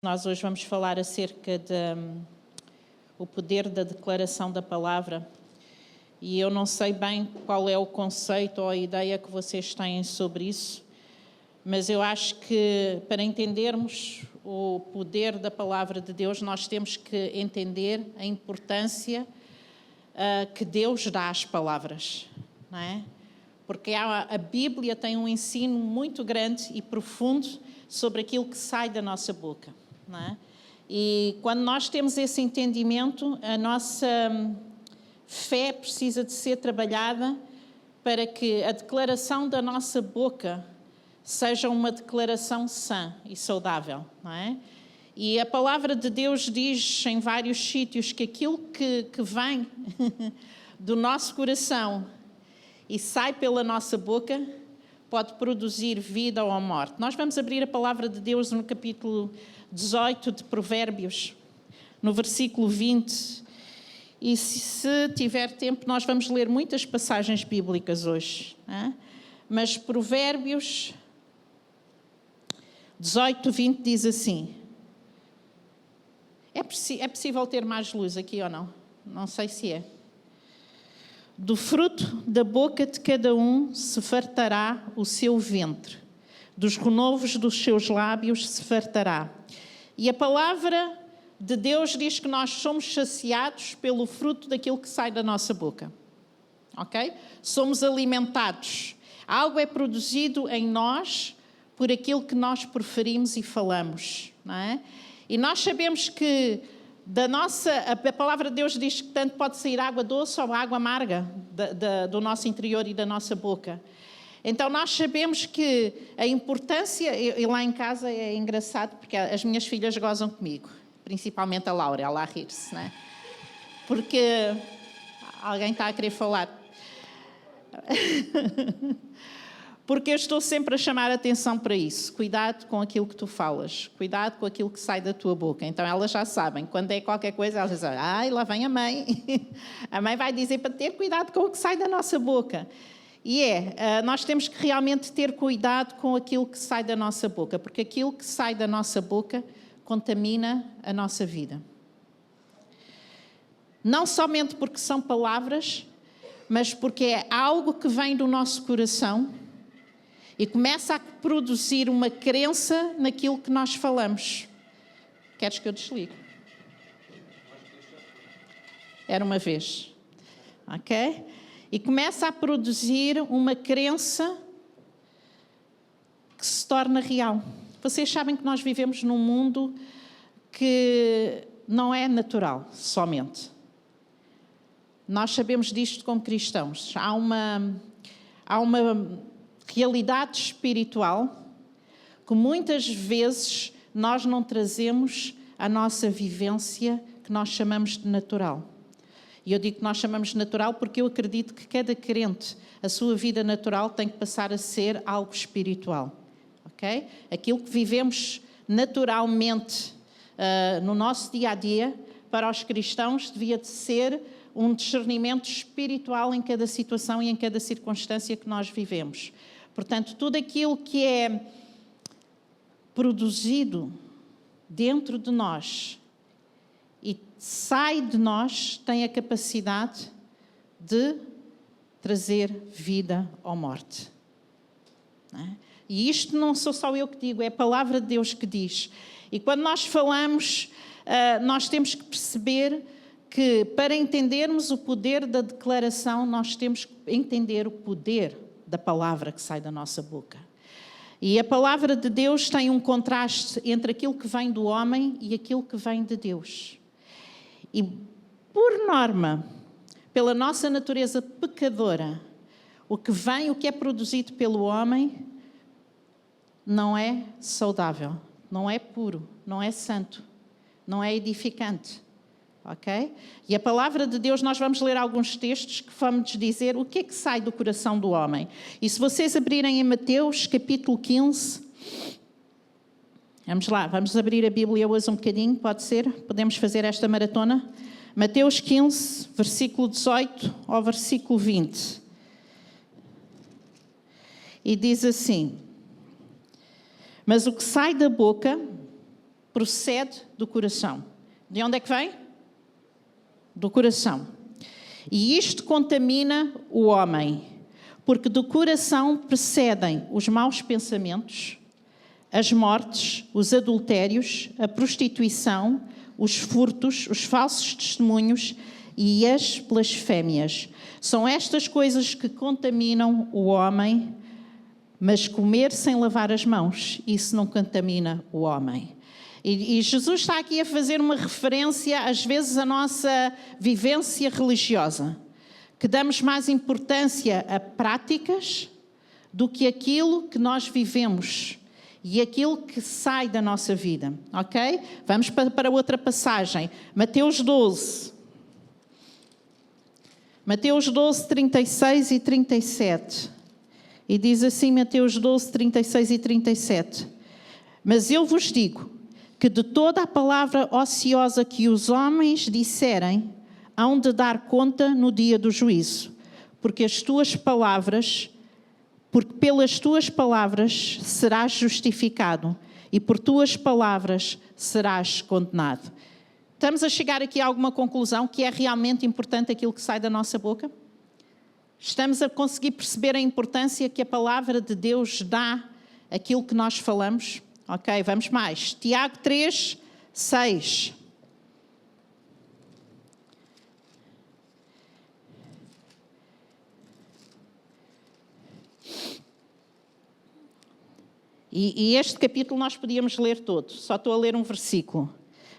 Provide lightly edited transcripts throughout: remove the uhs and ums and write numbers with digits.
Nós hoje vamos falar acerca do poder da declaração da palavra. E eu não sei bem qual é o conceito ou a ideia que vocês têm sobre isso, mas eu acho que para entendermos o poder da palavra de Deus, nós temos que entender a importância que Deus dá às palavras, não é? Porque a Bíblia tem um ensino muito grande e profundo sobre aquilo que sai da nossa boca, não é? E quando nós temos esse entendimento, a nossa fé precisa de ser trabalhada para que a declaração da nossa boca seja uma declaração sã e saudável, não é? E a palavra de Deus diz em vários sítios que aquilo que vem do nosso coração e sai pela nossa boca pode produzir vida ou morte. Nós vamos abrir a palavra de Deus no capítulo 18 de Provérbios, no versículo 20. E se tiver tempo, nós vamos ler muitas passagens bíblicas hoje, não é? Mas Provérbios 18, 20 diz assim. É possível ter mais luz aqui ou não? Não sei se é. Do fruto da boca de cada um se fartará o seu ventre, dos renovos dos seus lábios se fartará. E a palavra de Deus diz que nós somos saciados pelo fruto daquilo que sai da nossa boca. Ok? Somos alimentados. Algo é produzido em nós por aquilo que nós preferimos e falamos, não é? E nós sabemos que a palavra de Deus diz que tanto pode sair água doce ou água amarga do nosso interior e da nossa boca. Então nós sabemos que a importância, e lá em casa é engraçado porque as minhas filhas gozam comigo, principalmente a Laura, ela a rir-se, não é? Porque alguém está a querer falar. Porque eu estou sempre a chamar a atenção para isso. Cuidado com aquilo que tu falas. Cuidado com aquilo que sai da tua boca. Então, elas já sabem. Quando é qualquer coisa, elas dizem, ai, lá vem a mãe. A mãe vai dizer para ter cuidado com o que sai da nossa boca. E nós temos que realmente ter cuidado com aquilo que sai da nossa boca. Porque aquilo que sai da nossa boca contamina a nossa vida. Não somente porque são palavras, mas porque é algo que vem do nosso coração e começa a produzir uma crença naquilo que nós falamos. Queres que eu desligue? Era uma vez. Ok? E começa a produzir uma crença que se torna real. Vocês sabem que nós vivemos num mundo que não é natural, somente. Nós sabemos disto como cristãos. Há uma realidade espiritual que muitas vezes nós não trazemos à nossa vivência que nós chamamos de natural. E eu digo que nós chamamos de natural porque eu acredito que cada crente, a sua vida natural tem que passar a ser algo espiritual. Okay? Aquilo que vivemos naturalmente no nosso dia-a-dia, para os cristãos devia de ser um discernimento espiritual em cada situação e em cada circunstância que nós vivemos. Portanto, tudo aquilo que é produzido dentro de nós e sai de nós tem a capacidade de trazer vida ou morte. Não é? E isto não sou só eu que digo, é a palavra de Deus que diz. E quando nós falamos, nós temos que perceber que para entendermos o poder da declaração, nós temos que entender o poder da palavra que sai da nossa boca. E a palavra de Deus tem um contraste entre aquilo que vem do homem e aquilo que vem de Deus. E, por norma, pela nossa natureza pecadora, o que é produzido pelo homem não é saudável, não é puro, não é santo, não é edificante. Ok? E a palavra de Deus, nós vamos ler alguns textos que vamos dizer o que é que sai do coração do homem. E se vocês abrirem em Mateus, capítulo 15, vamos lá, vamos abrir a Bíblia hoje um bocadinho, pode ser? Podemos fazer esta maratona? Mateus 15, versículo 18 ao versículo 20. E diz assim: mas o que sai da boca procede do coração. De onde é que vem? Do coração. E isto contamina o homem, porque do coração procedem os maus pensamentos, as mortes, os adultérios, a prostituição, os furtos, os falsos testemunhos e as blasfémias. São estas coisas que contaminam o homem, mas comer sem lavar as mãos, isso não contamina o homem. E Jesus está aqui a fazer uma referência, às vezes, à nossa vivência religiosa, que damos mais importância a práticas do que aquilo que nós vivemos e aquilo que sai da nossa vida, ok? Vamos para outra passagem. Mateus 12. Mateus 12, 36 e 37. E diz assim, Mateus 12, 36 e 37. Mas eu vos digo que de toda a palavra ociosa que os homens disserem, hão de dar conta no dia do juízo, porque pelas tuas palavras serás justificado e por tuas palavras serás condenado. Estamos a chegar aqui a alguma conclusão que é realmente importante aquilo que sai da nossa boca? Estamos a conseguir perceber a importância que a palavra de Deus dá àquilo que nós falamos? Ok, vamos mais. Tiago 3, 6. E este capítulo nós podíamos ler todo, só estou a ler um versículo.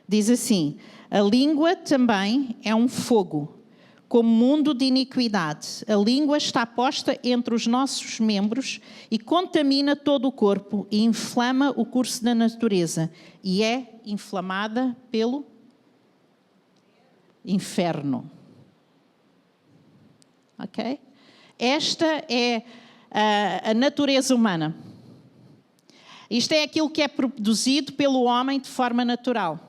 Diz assim: a língua também é um fogo, como mundo de iniquidade. A língua está posta entre os nossos membros e contamina todo o corpo e inflama o curso da natureza e é inflamada pelo inferno. Ok? Esta é a natureza humana. Isto é aquilo que é produzido pelo homem de forma natural.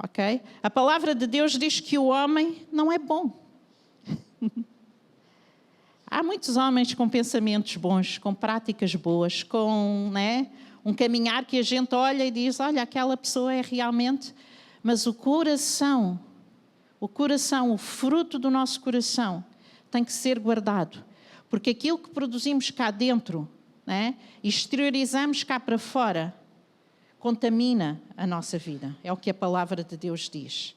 Ok? A palavra de Deus diz que o homem não é bom. Há muitos homens com pensamentos bons, com práticas boas, com um caminhar que a gente olha e diz, olha, aquela pessoa é realmente... Mas o coração, o fruto do nosso coração, tem que ser guardado. Porque aquilo que produzimos cá dentro, exteriorizamos cá para fora, contamina a nossa vida. É o que a palavra de Deus diz.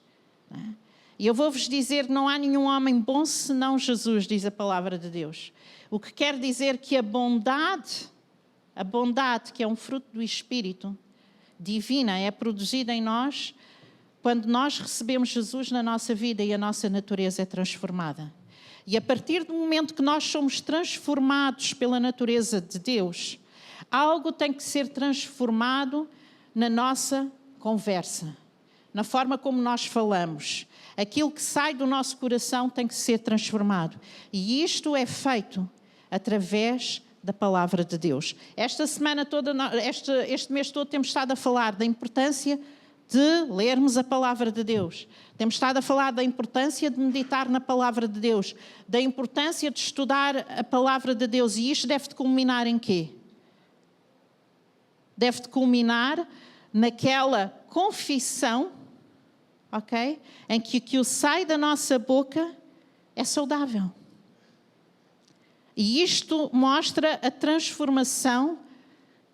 E eu vou-vos dizer que não há nenhum homem bom senão Jesus, diz a palavra de Deus. O que quer dizer que a bondade que é um fruto do Espírito divina, é produzida em nós quando nós recebemos Jesus na nossa vida e a nossa natureza é transformada. E a partir do momento que nós somos transformados pela natureza de Deus, algo tem que ser transformado na nossa conversa, na forma como nós falamos. Aquilo que sai do nosso coração tem que ser transformado. E isto é feito através da palavra de Deus. Esta semana toda, este mês todo, temos estado a falar da importância de lermos a palavra de Deus. Temos estado a falar da importância de meditar na palavra de Deus, da importância de estudar a palavra de Deus. E isto deve culminar em quê? Deve culminar naquela confissão, ok? Em que o sai da nossa boca é saudável. E isto mostra a transformação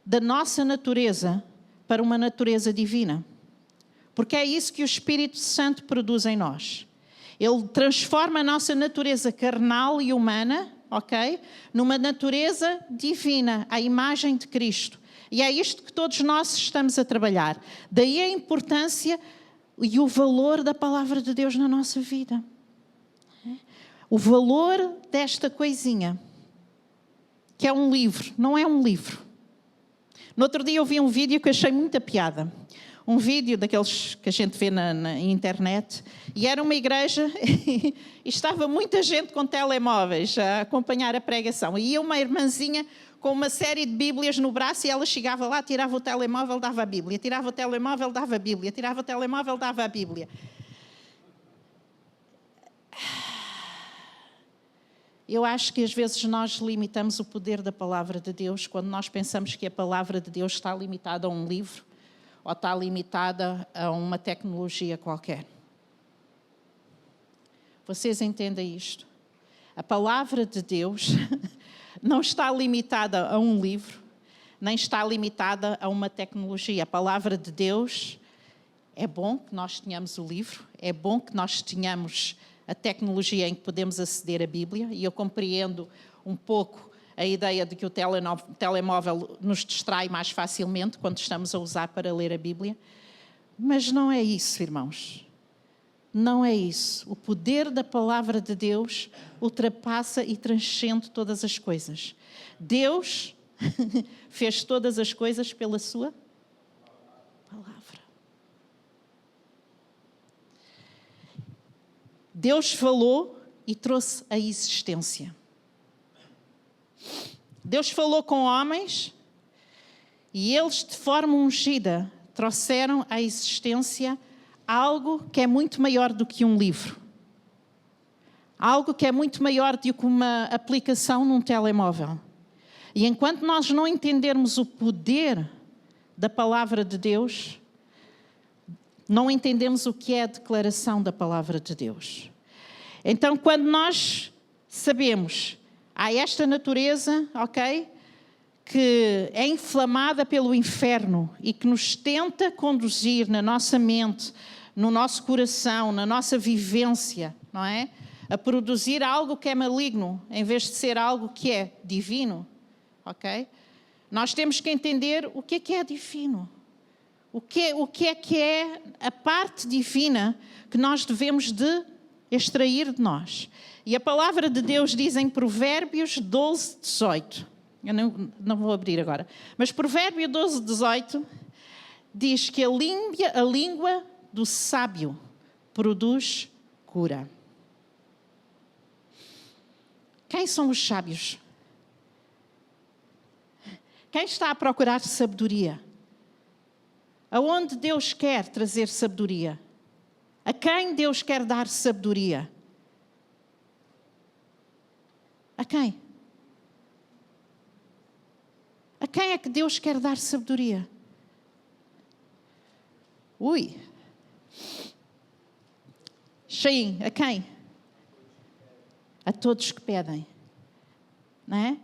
da nossa natureza para uma natureza divina. Porque é isso que o Espírito Santo produz em nós. Ele transforma a nossa natureza carnal e humana, ok? Numa natureza divina, à imagem de Cristo. E é isto que todos nós estamos a trabalhar. Daí a importância e o valor da palavra de Deus na nossa vida. O valor desta coisinha, que é um livro, não é um livro. No outro dia eu vi um vídeo que achei muita piada. Um vídeo daqueles que a gente vê na internet, e era uma igreja e estava muita gente com telemóveis a acompanhar a pregação. E ia uma irmãzinha com uma série de Bíblias no braço e ela chegava lá, tirava o telemóvel, dava a Bíblia, tirava o telemóvel, dava a Bíblia, tirava o telemóvel, dava a Bíblia. Eu acho que às vezes nós limitamos o poder da palavra de Deus quando nós pensamos que a palavra de Deus está limitada a um livro, ou está limitada a uma tecnologia qualquer. Vocês entendem isto? A palavra de Deus não está limitada a um livro, nem está limitada a uma tecnologia. A palavra de Deus, é bom que nós tenhamos o livro, é bom que nós tenhamos a tecnologia em que podemos aceder à Bíblia, e eu compreendo um pouco a ideia de que o telemóvel nos distrai mais facilmente quando estamos a usar para ler a Bíblia, mas não é isso, irmãos. Não é isso. O poder da palavra de Deus ultrapassa e transcende todas as coisas. Deus fez todas as coisas pela sua palavra. Deus falou e trouxe a existência. Deus falou com homens e eles, de forma ungida, trouxeram à existência algo que é muito maior do que um livro. Algo que é muito maior do que uma aplicação num telemóvel. E enquanto nós não entendermos o poder da palavra de Deus, não entendemos o que é a declaração da palavra de Deus. Então, quando nós sabemos, há esta natureza, ok, que é inflamada pelo inferno e que nos tenta conduzir na nossa mente, no nosso coração, na nossa vivência, não é? A produzir algo que é maligno, em vez de ser algo que é divino, ok? Nós temos que entender o que é divino. O que é a parte divina que nós devemos de extrair de nós. E a palavra de Deus diz em Provérbios 12, 18. Eu não vou abrir agora. Mas Provérbio 12, 18 diz que a língua do sábio produz cura. Quem são os sábios? Quem está a procurar sabedoria? Aonde Deus quer trazer sabedoria? A quem Deus quer dar sabedoria? A quem? A quem é que Deus quer dar sabedoria? Ui! Cheim, a quem? A todos que pedem. Não é?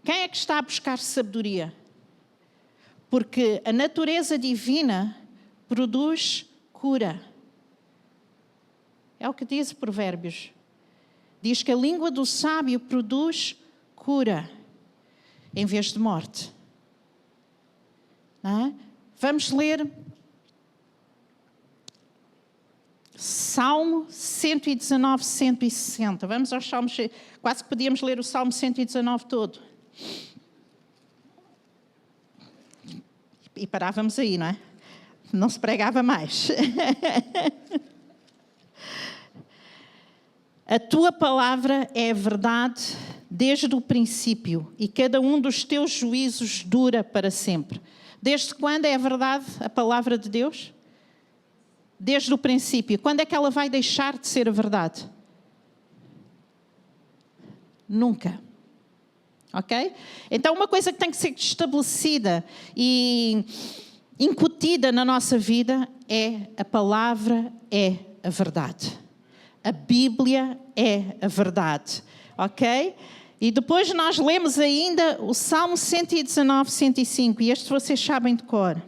Quem é que está a buscar sabedoria? Porque a natureza divina produz cura. É o que diz Provérbios. Diz que a língua do sábio produz cura, em vez de morte. Não é? Vamos ler Salmo 119, 160. Vamos aos Salmos, quase que podíamos ler o Salmo 119 todo. E parávamos aí, não é? Não se pregava mais. A tua palavra é a verdade desde o princípio, e cada um dos teus juízos dura para sempre. Desde quando é a verdade a palavra de Deus? Desde o princípio. Quando é que ela vai deixar de ser a verdade? Nunca. Ok? Então, uma coisa que tem que ser estabelecida e incutida na nossa vida é a palavra é a verdade. A Bíblia é a verdade. Ok? E depois nós lemos ainda o Salmo 119, 105. E este vocês sabem de cor.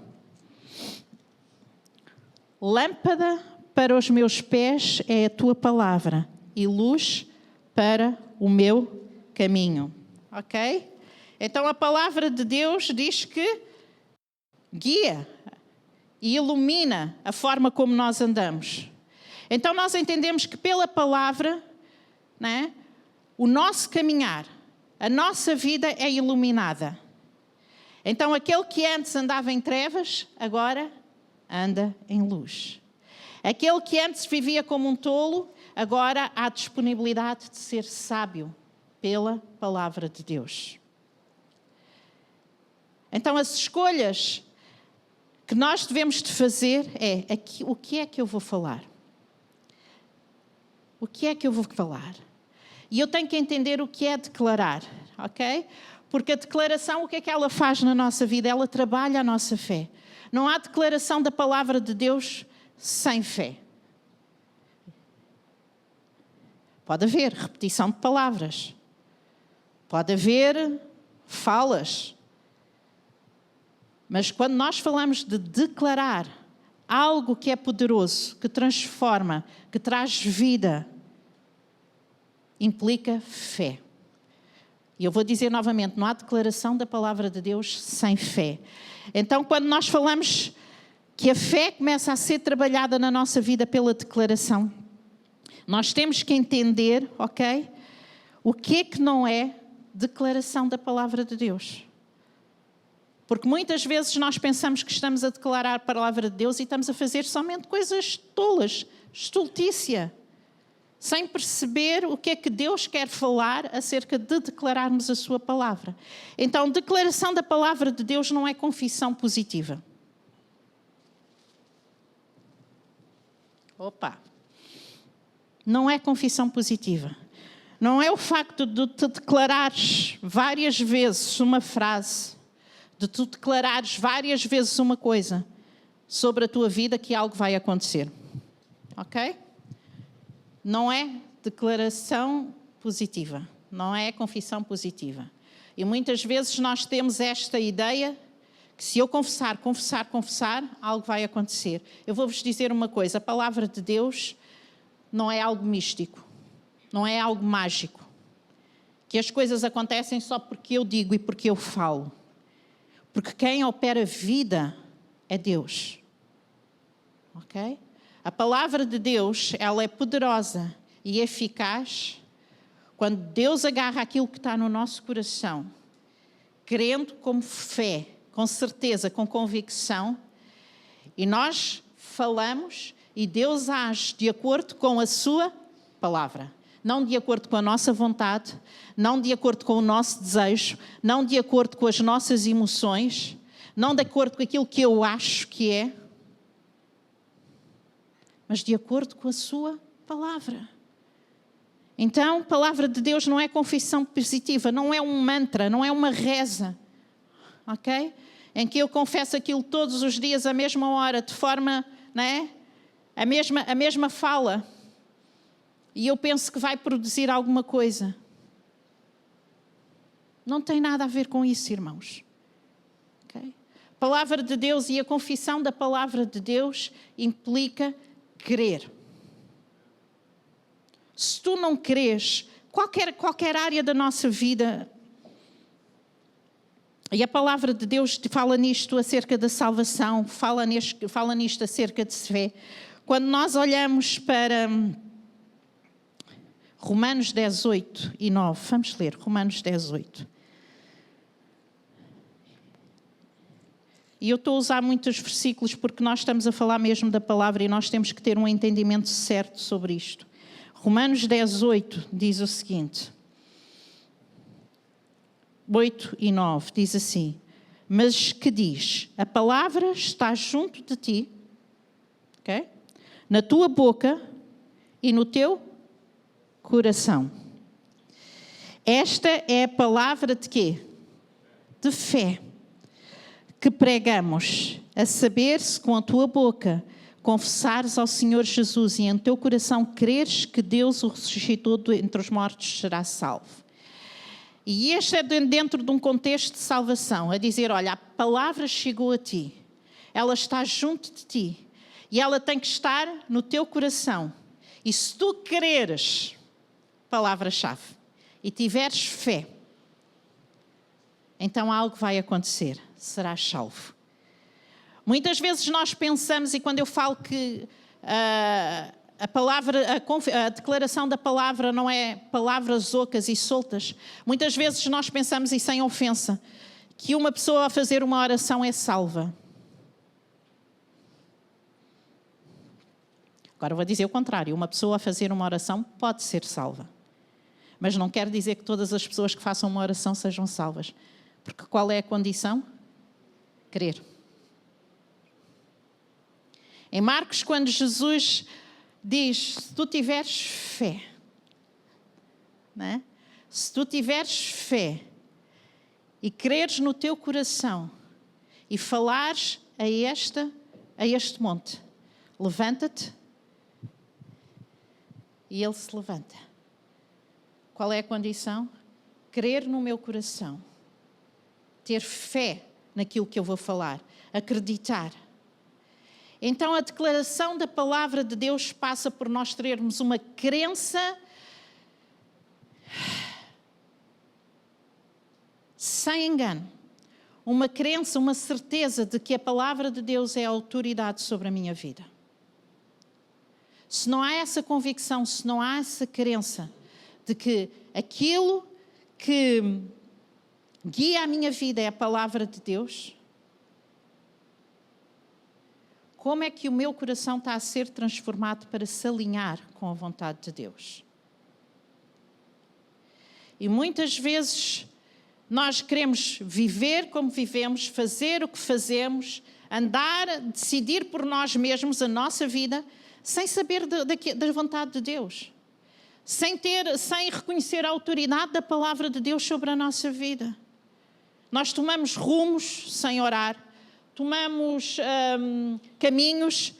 Lâmpada para os meus pés é a tua palavra e luz para o meu caminho. Ok? Então a palavra de Deus diz que guia e ilumina a forma como nós andamos. Então nós entendemos que pela palavra, né, o nosso caminhar, a nossa vida é iluminada. Então aquele que antes andava em trevas, agora anda em luz. Aquele que antes vivia como um tolo, agora há disponibilidade de ser sábio pela palavra de Deus. Então as escolhas que nós devemos de fazer é o que é que eu vou falar? O que é que eu vou falar? E eu tenho que entender o que é declarar, ok? Porque a declaração, o que é que ela faz na nossa vida? Ela trabalha a nossa fé. Não há declaração da palavra de Deus sem fé. Pode haver repetição de palavras. Pode haver falas. Mas quando nós falamos de declarar algo que é poderoso, que transforma, que traz vida, implica fé. E eu vou dizer novamente, não há declaração da palavra de Deus sem fé. Então, quando nós falamos que a fé começa a ser trabalhada na nossa vida pela declaração, nós temos que entender, ok? O que é que não é declaração da palavra de Deus. Porque muitas vezes nós pensamos que estamos a declarar a palavra de Deus e estamos a fazer somente coisas tolas, estultícia, sem perceber o que é que Deus quer falar acerca de declararmos a sua palavra. Então, declaração da palavra de Deus não é confissão positiva. Não é confissão positiva. Não é o facto de tu declarares várias vezes uma frase, de tu declarares várias vezes uma coisa sobre a tua vida que algo vai acontecer. Ok? Não é declaração positiva. Não é confissão positiva. E muitas vezes nós temos esta ideia que se eu confessar, algo vai acontecer. Eu vou-vos dizer uma coisa, a palavra de Deus não é algo místico, não é algo mágico, que as coisas acontecem só porque eu digo e porque eu falo. Porque quem opera vida é Deus. Ok? A palavra de Deus, ela é poderosa e eficaz quando Deus agarra aquilo que está no nosso coração, crendo com fé, com certeza, com convicção, e nós falamos e Deus age de acordo com a sua palavra. Não de acordo com a nossa vontade, não de acordo com o nosso desejo, não de acordo com as nossas emoções, não de acordo com aquilo que eu acho que é, mas de acordo com a sua palavra. Então, a palavra de Deus não é confissão positiva, não é um mantra, não é uma reza, ok? Em que eu confesso aquilo todos os dias, à mesma hora, de forma, não é? A mesma fala. E eu penso que vai produzir alguma coisa. Não tem nada a ver com isso, irmãos. Okay? A palavra de Deus e a confissão da palavra de Deus implica crer. Se tu não crês, qualquer área da nossa vida, e a palavra de Deus fala nisto acerca da salvação, fala nisto acerca de fé. Quando nós olhamos para Romanos 10, 8 e 9, vamos ler Romanos 10, 8. E eu estou a usar muitos versículos porque nós estamos a falar mesmo da palavra e nós temos que ter um entendimento certo sobre isto. Romanos 10, 8 diz o seguinte, 8 e 9, diz assim, mas que diz, a palavra está junto de ti, ok? Na tua boca e no teu coração. Esta é a palavra de quê? De fé. Que pregamos, a saber se com a tua boca confessares ao Senhor Jesus e em teu coração creres que Deus o ressuscitou entre os mortos, será salvo. E este é dentro de um contexto de salvação, a dizer, olha, a palavra chegou a ti, ela está junto de ti e ela tem que estar no teu coração. E se tu creres, palavra-chave, e tiveres fé, então algo vai acontecer, serás salvo. Muitas vezes nós pensamos, e quando eu falo que a declaração da palavra não é palavras ocas e soltas, muitas vezes nós pensamos, e sem ofensa, que uma pessoa a fazer uma oração é salva. Agora vou dizer o contrário, uma pessoa a fazer uma oração pode ser salva. Mas não quer dizer que todas as pessoas que façam uma oração sejam salvas. Porque qual é a condição? Crer. Em Marcos, quando Jesus diz, se tu tiveres fé, né? Se tu tiveres fé e creres no teu coração e falares a este monte: levanta-te. E ele se levanta. Qual é a condição? Crer no meu coração. Ter fé naquilo que eu vou falar. Acreditar. Então a declaração da palavra de Deus passa por nós termos uma crença sem engano. Uma crença, uma certeza de que a palavra de Deus é a autoridade sobre a minha vida. Se não há essa convicção, se não há essa crença de que aquilo que guia a minha vida é a palavra de Deus, como é que o meu coração está a ser transformado para se alinhar com a vontade de Deus? E muitas vezes nós queremos viver como vivemos, fazer o que fazemos, andar, decidir por nós mesmos a nossa vida, sem saber da vontade de Deus, sem reconhecer a autoridade da palavra de Deus sobre a nossa vida. Nós tomamos rumos sem orar, tomamos caminhos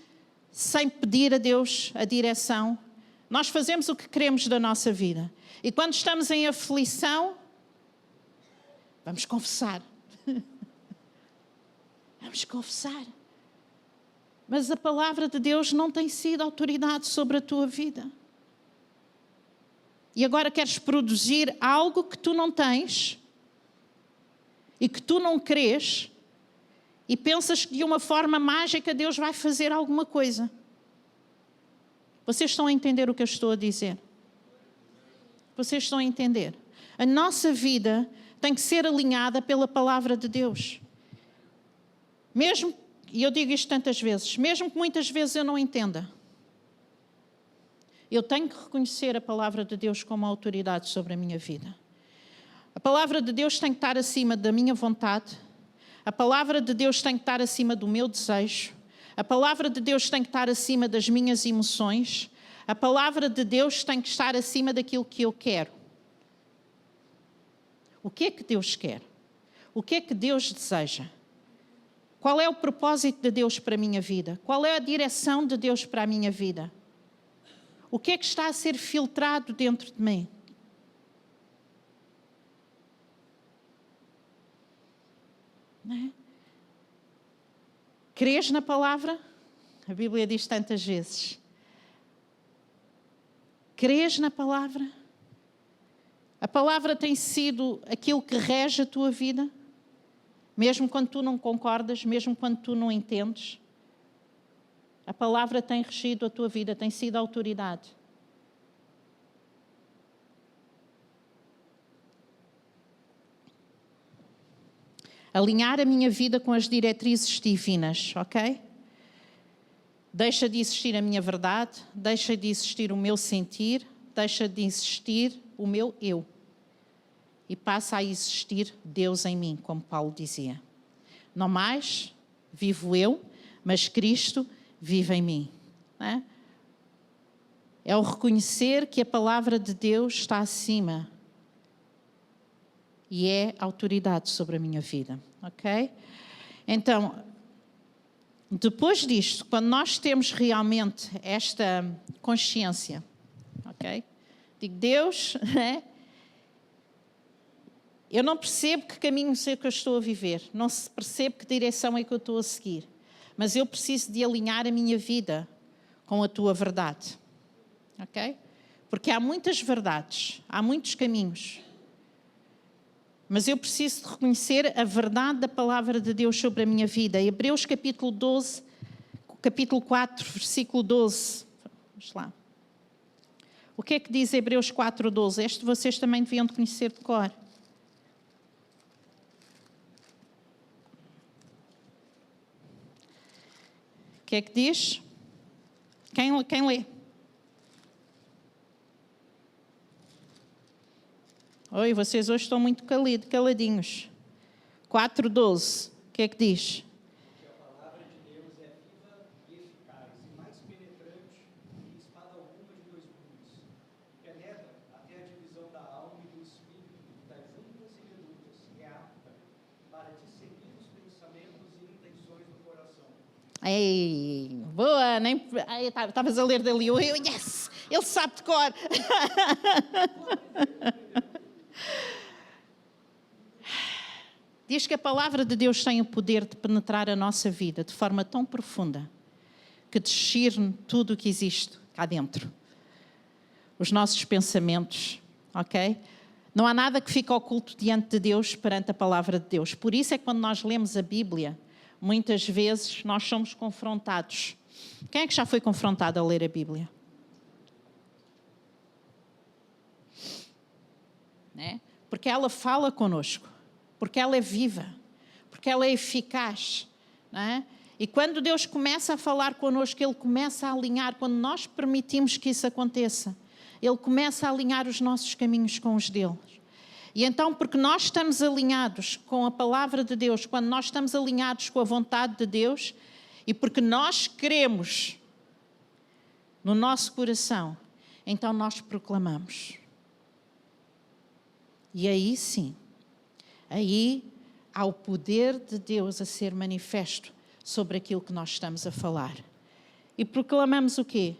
sem pedir a Deus a direção. Nós fazemos o que queremos da nossa vida. E quando estamos em aflição, vamos confessar. Vamos confessar. Mas a palavra de Deus não tem sido autoridade sobre a tua vida. E agora queres produzir algo que tu não tens e que tu não crês e pensas que de uma forma mágica Deus vai fazer alguma coisa. Vocês estão a entender o que eu estou a dizer? Vocês estão a entender? A nossa vida tem que ser alinhada pela palavra de Deus. Mesmo, e eu digo isto tantas vezes, mesmo que muitas vezes eu não entenda, eu tenho que reconhecer a palavra de Deus como autoridade sobre a minha vida. A palavra de Deus tem que estar acima da minha vontade. A palavra de Deus tem que estar acima do meu desejo. A palavra de Deus tem que estar acima das minhas emoções. A palavra de Deus tem que estar acima daquilo que eu quero. O que é que Deus quer? O que é que Deus deseja? Qual é o propósito de Deus para a minha vida? Qual é a direção de Deus para a minha vida? O que é que está a ser filtrado dentro de mim? Não é? Crês na palavra? A Bíblia diz tantas vezes. Crês na palavra? A palavra tem sido aquilo que rege a tua vida? Mesmo quando tu não concordas, mesmo quando tu não entendes? A palavra tem regido a tua vida, tem sido a autoridade. Alinhar a minha vida com as diretrizes divinas, ok? Deixa de existir a minha verdade, deixa de existir o meu sentir, deixa de existir o meu eu. E passa a existir Deus em mim, como Paulo dizia. Não mais vivo eu, mas Cristo vive em mim. Não é? É o reconhecer que a palavra de Deus está acima e é autoridade sobre a minha vida, ok? Então, depois disto, quando nós temos realmente esta consciência, ok? Digo, Deus, né? Eu não percebo que caminho é que eu estou a viver, não percebo que direção é que eu estou a seguir, mas eu preciso de alinhar a minha vida com a tua verdade, ok? Porque há muitas verdades, há muitos caminhos, mas eu preciso de reconhecer a verdade da palavra de Deus sobre a minha vida. Hebreus capítulo 12, capítulo 4, versículo 12. Vamos lá. O que é que diz Hebreus 4, 12? Este vocês também deviam de conhecer de cor. O que é que diz? Quem lê? Oi, vocês hoje estão muito caladinhos. 4:12. O que é que diz? Que a palavra de Deus é viva e eficaz, e mais penetrante que espada alguma de dois gumes. Penetra até a divisão da alma e do espírito, das juntas e medulas, e é apta para discernir os pensamentos e intenções do coração. Ei, boa, nem estavas a ler dali, eu, yes, ele sabe de cor. Diz que a palavra de Deus tem o poder de penetrar a nossa vida de forma tão profunda que discerne tudo o que existe cá dentro. Os nossos pensamentos, ok? Não há nada que fique oculto diante de Deus perante a palavra de Deus. Por isso é que quando nós lemos a Bíblia, muitas vezes nós somos confrontados. Quem é que já foi confrontado a ler a Bíblia? Né? Porque ela fala connosco, porque ela é viva, porque ela é eficaz. Né? E quando Deus começa a falar connosco, Ele começa a alinhar, quando nós permitimos que isso aconteça, Ele começa a alinhar os nossos caminhos com os deles. E então, porque nós estamos alinhados com a palavra de Deus, quando nós estamos alinhados com a vontade de Deus, e porque nós queremos no nosso coração, então nós proclamamos. E aí sim, aí há o poder de Deus a ser manifesto sobre aquilo que nós estamos a falar. E proclamamos o quê?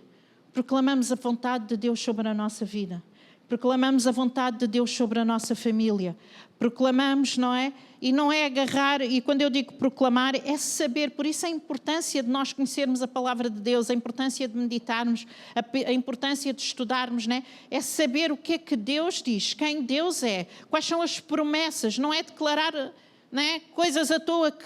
Proclamamos a vontade de Deus sobre a nossa vida. Proclamamos a vontade de Deus sobre a nossa família. Proclamamos, não é? E não é agarrar, e quando eu digo proclamar, é saber. Por isso a importância de nós conhecermos a palavra de Deus, a importância de meditarmos, a importância de estudarmos, não é? É saber o que é que Deus diz, quem Deus é, quais são as promessas. Não é declarar, não é, coisas à toa,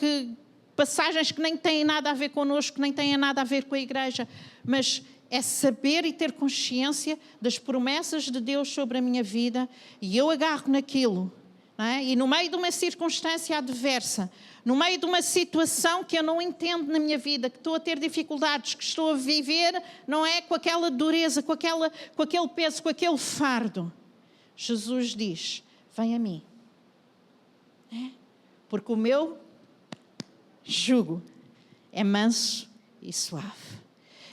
passagens que nem têm nada a ver connosco, nem têm nada a ver com a igreja, mas é saber e ter consciência das promessas de Deus sobre a minha vida, e eu agarro naquilo, não é? E no meio de uma circunstância adversa, no meio de uma situação que eu não entendo na minha vida, que estou a ter dificuldades, que estou a viver, não é, com aquela dureza, com aquele peso, com aquele fardo, Jesus diz, vem a mim, é? Porque o meu jugo é manso e suave.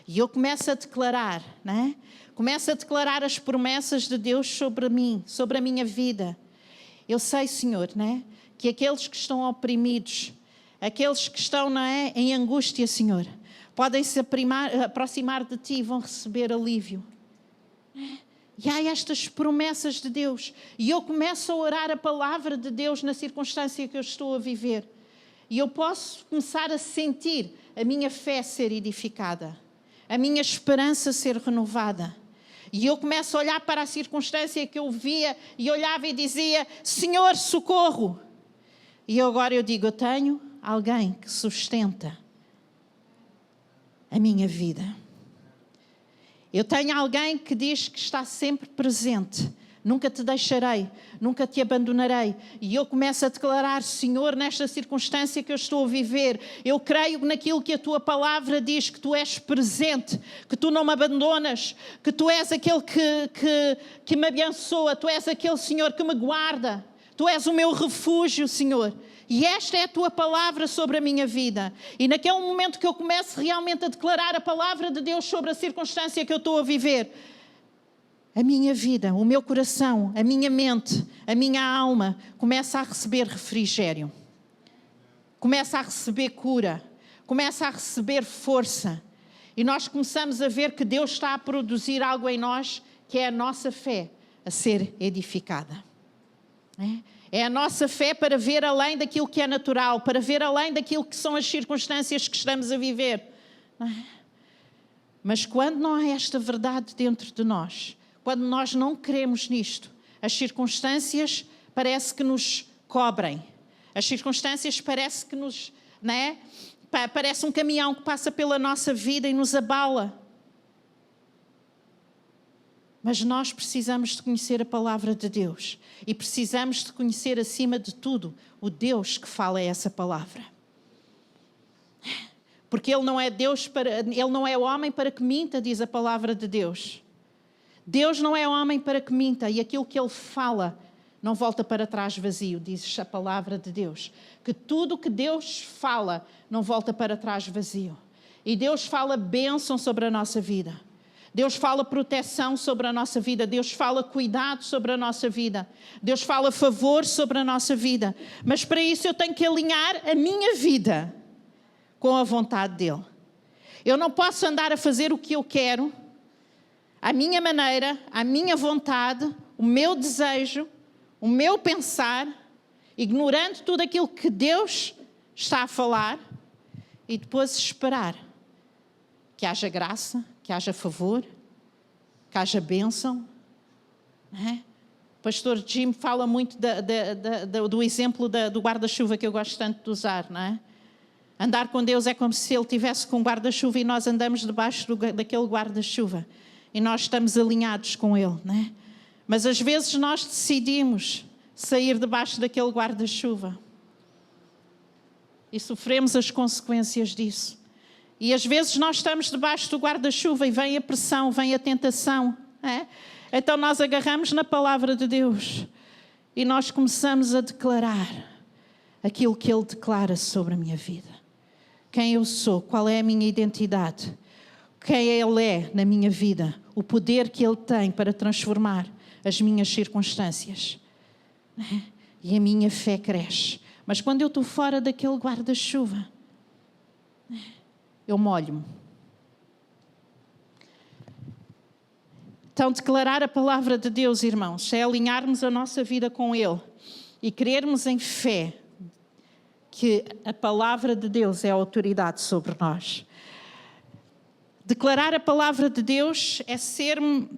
E eu começo a declarar, né? Começo a declarar as promessas de Deus sobre mim, sobre a minha vida. Eu sei, Senhor, né? Que aqueles que estão oprimidos, aqueles que estão, não é, em angústia, Senhor, podem se aproximar de Ti e vão receber alívio. E há estas promessas de Deus. E eu começo a orar a palavra de Deus na circunstância que eu estou a viver. E eu posso começar a sentir a minha fé ser edificada, a minha esperança ser renovada. E eu começo a olhar para a circunstância que eu via e olhava e dizia, Senhor, socorro. E agora eu digo, eu tenho alguém que sustenta a minha vida. Eu tenho alguém que diz que está sempre presente. Nunca te deixarei, nunca te abandonarei. E eu começo a declarar, Senhor, nesta circunstância que eu estou a viver, eu creio naquilo que a Tua palavra diz, que Tu és presente, que Tu não me abandonas, que Tu és aquele que me abençoa, Tu és aquele, Senhor, que me guarda, Tu és o meu refúgio, Senhor. E esta é a Tua palavra sobre a minha vida. E naquele momento que eu começo realmente a declarar a palavra de Deus sobre a circunstância que eu estou a viver, a minha vida, o meu coração, a minha mente, a minha alma começa a receber refrigério, começa a receber cura, começa a receber força. E nós começamos a ver que Deus está a produzir algo em nós, que é a nossa fé a ser edificada. É a nossa fé para ver além daquilo que é natural, para ver além daquilo que são as circunstâncias que estamos a viver. Mas quando não há esta verdade dentro de nós, quando nós não cremos nisto, as circunstâncias parece que nos cobrem. As circunstâncias parece que nos, né? Parece um caminhão que passa pela nossa vida e nos abala. Mas nós precisamos de conhecer a palavra de Deus. E precisamos de conhecer, acima de tudo, o Deus que fala essa palavra. Porque Ele não é Ele não é homem para que minta, diz a palavra de Deus. Deus não é homem para que minta, e aquilo que Ele fala não volta para trás vazio, diz a palavra de Deus. Que tudo o que Deus fala não volta para trás vazio. E Deus fala bênção sobre a nossa vida. Deus fala proteção sobre a nossa vida. Deus fala cuidado sobre a nossa vida. Deus fala favor sobre a nossa vida. Mas para isso eu tenho que alinhar a minha vida com a vontade dEle. Eu não posso andar a fazer o que eu quero, à minha maneira, à minha vontade, o meu desejo, o meu pensar, ignorando tudo aquilo que Deus está a falar e depois esperar que haja graça, que haja favor, que haja bênção. Não é? O pastor Jim fala muito do exemplo do guarda-chuva que eu gosto tanto de usar, não é? Andar com Deus é como se Ele tivesse com um guarda-chuva e nós andamos debaixo daquele guarda-chuva e nós estamos alinhados com Ele, não é? Mas às vezes nós decidimos sair debaixo daquele guarda-chuva e sofremos as consequências disso. E às vezes nós estamos debaixo do guarda-chuva e vem a pressão, vem a tentação, não é? Então nós agarramos na palavra de Deus e nós começamos a declarar aquilo que Ele declara sobre a minha vida. Quem eu sou, qual é a minha identidade, quem Ele é na minha vida, o poder que Ele tem para transformar as minhas circunstâncias. E a minha fé cresce. Mas quando eu estou fora daquele guarda-chuva, eu molho-me. Então, declarar a palavra de Deus, irmãos, é alinharmos a nossa vida com Ele e crermos em fé que a palavra de Deus é a autoridade sobre nós. Declarar a palavra de Deus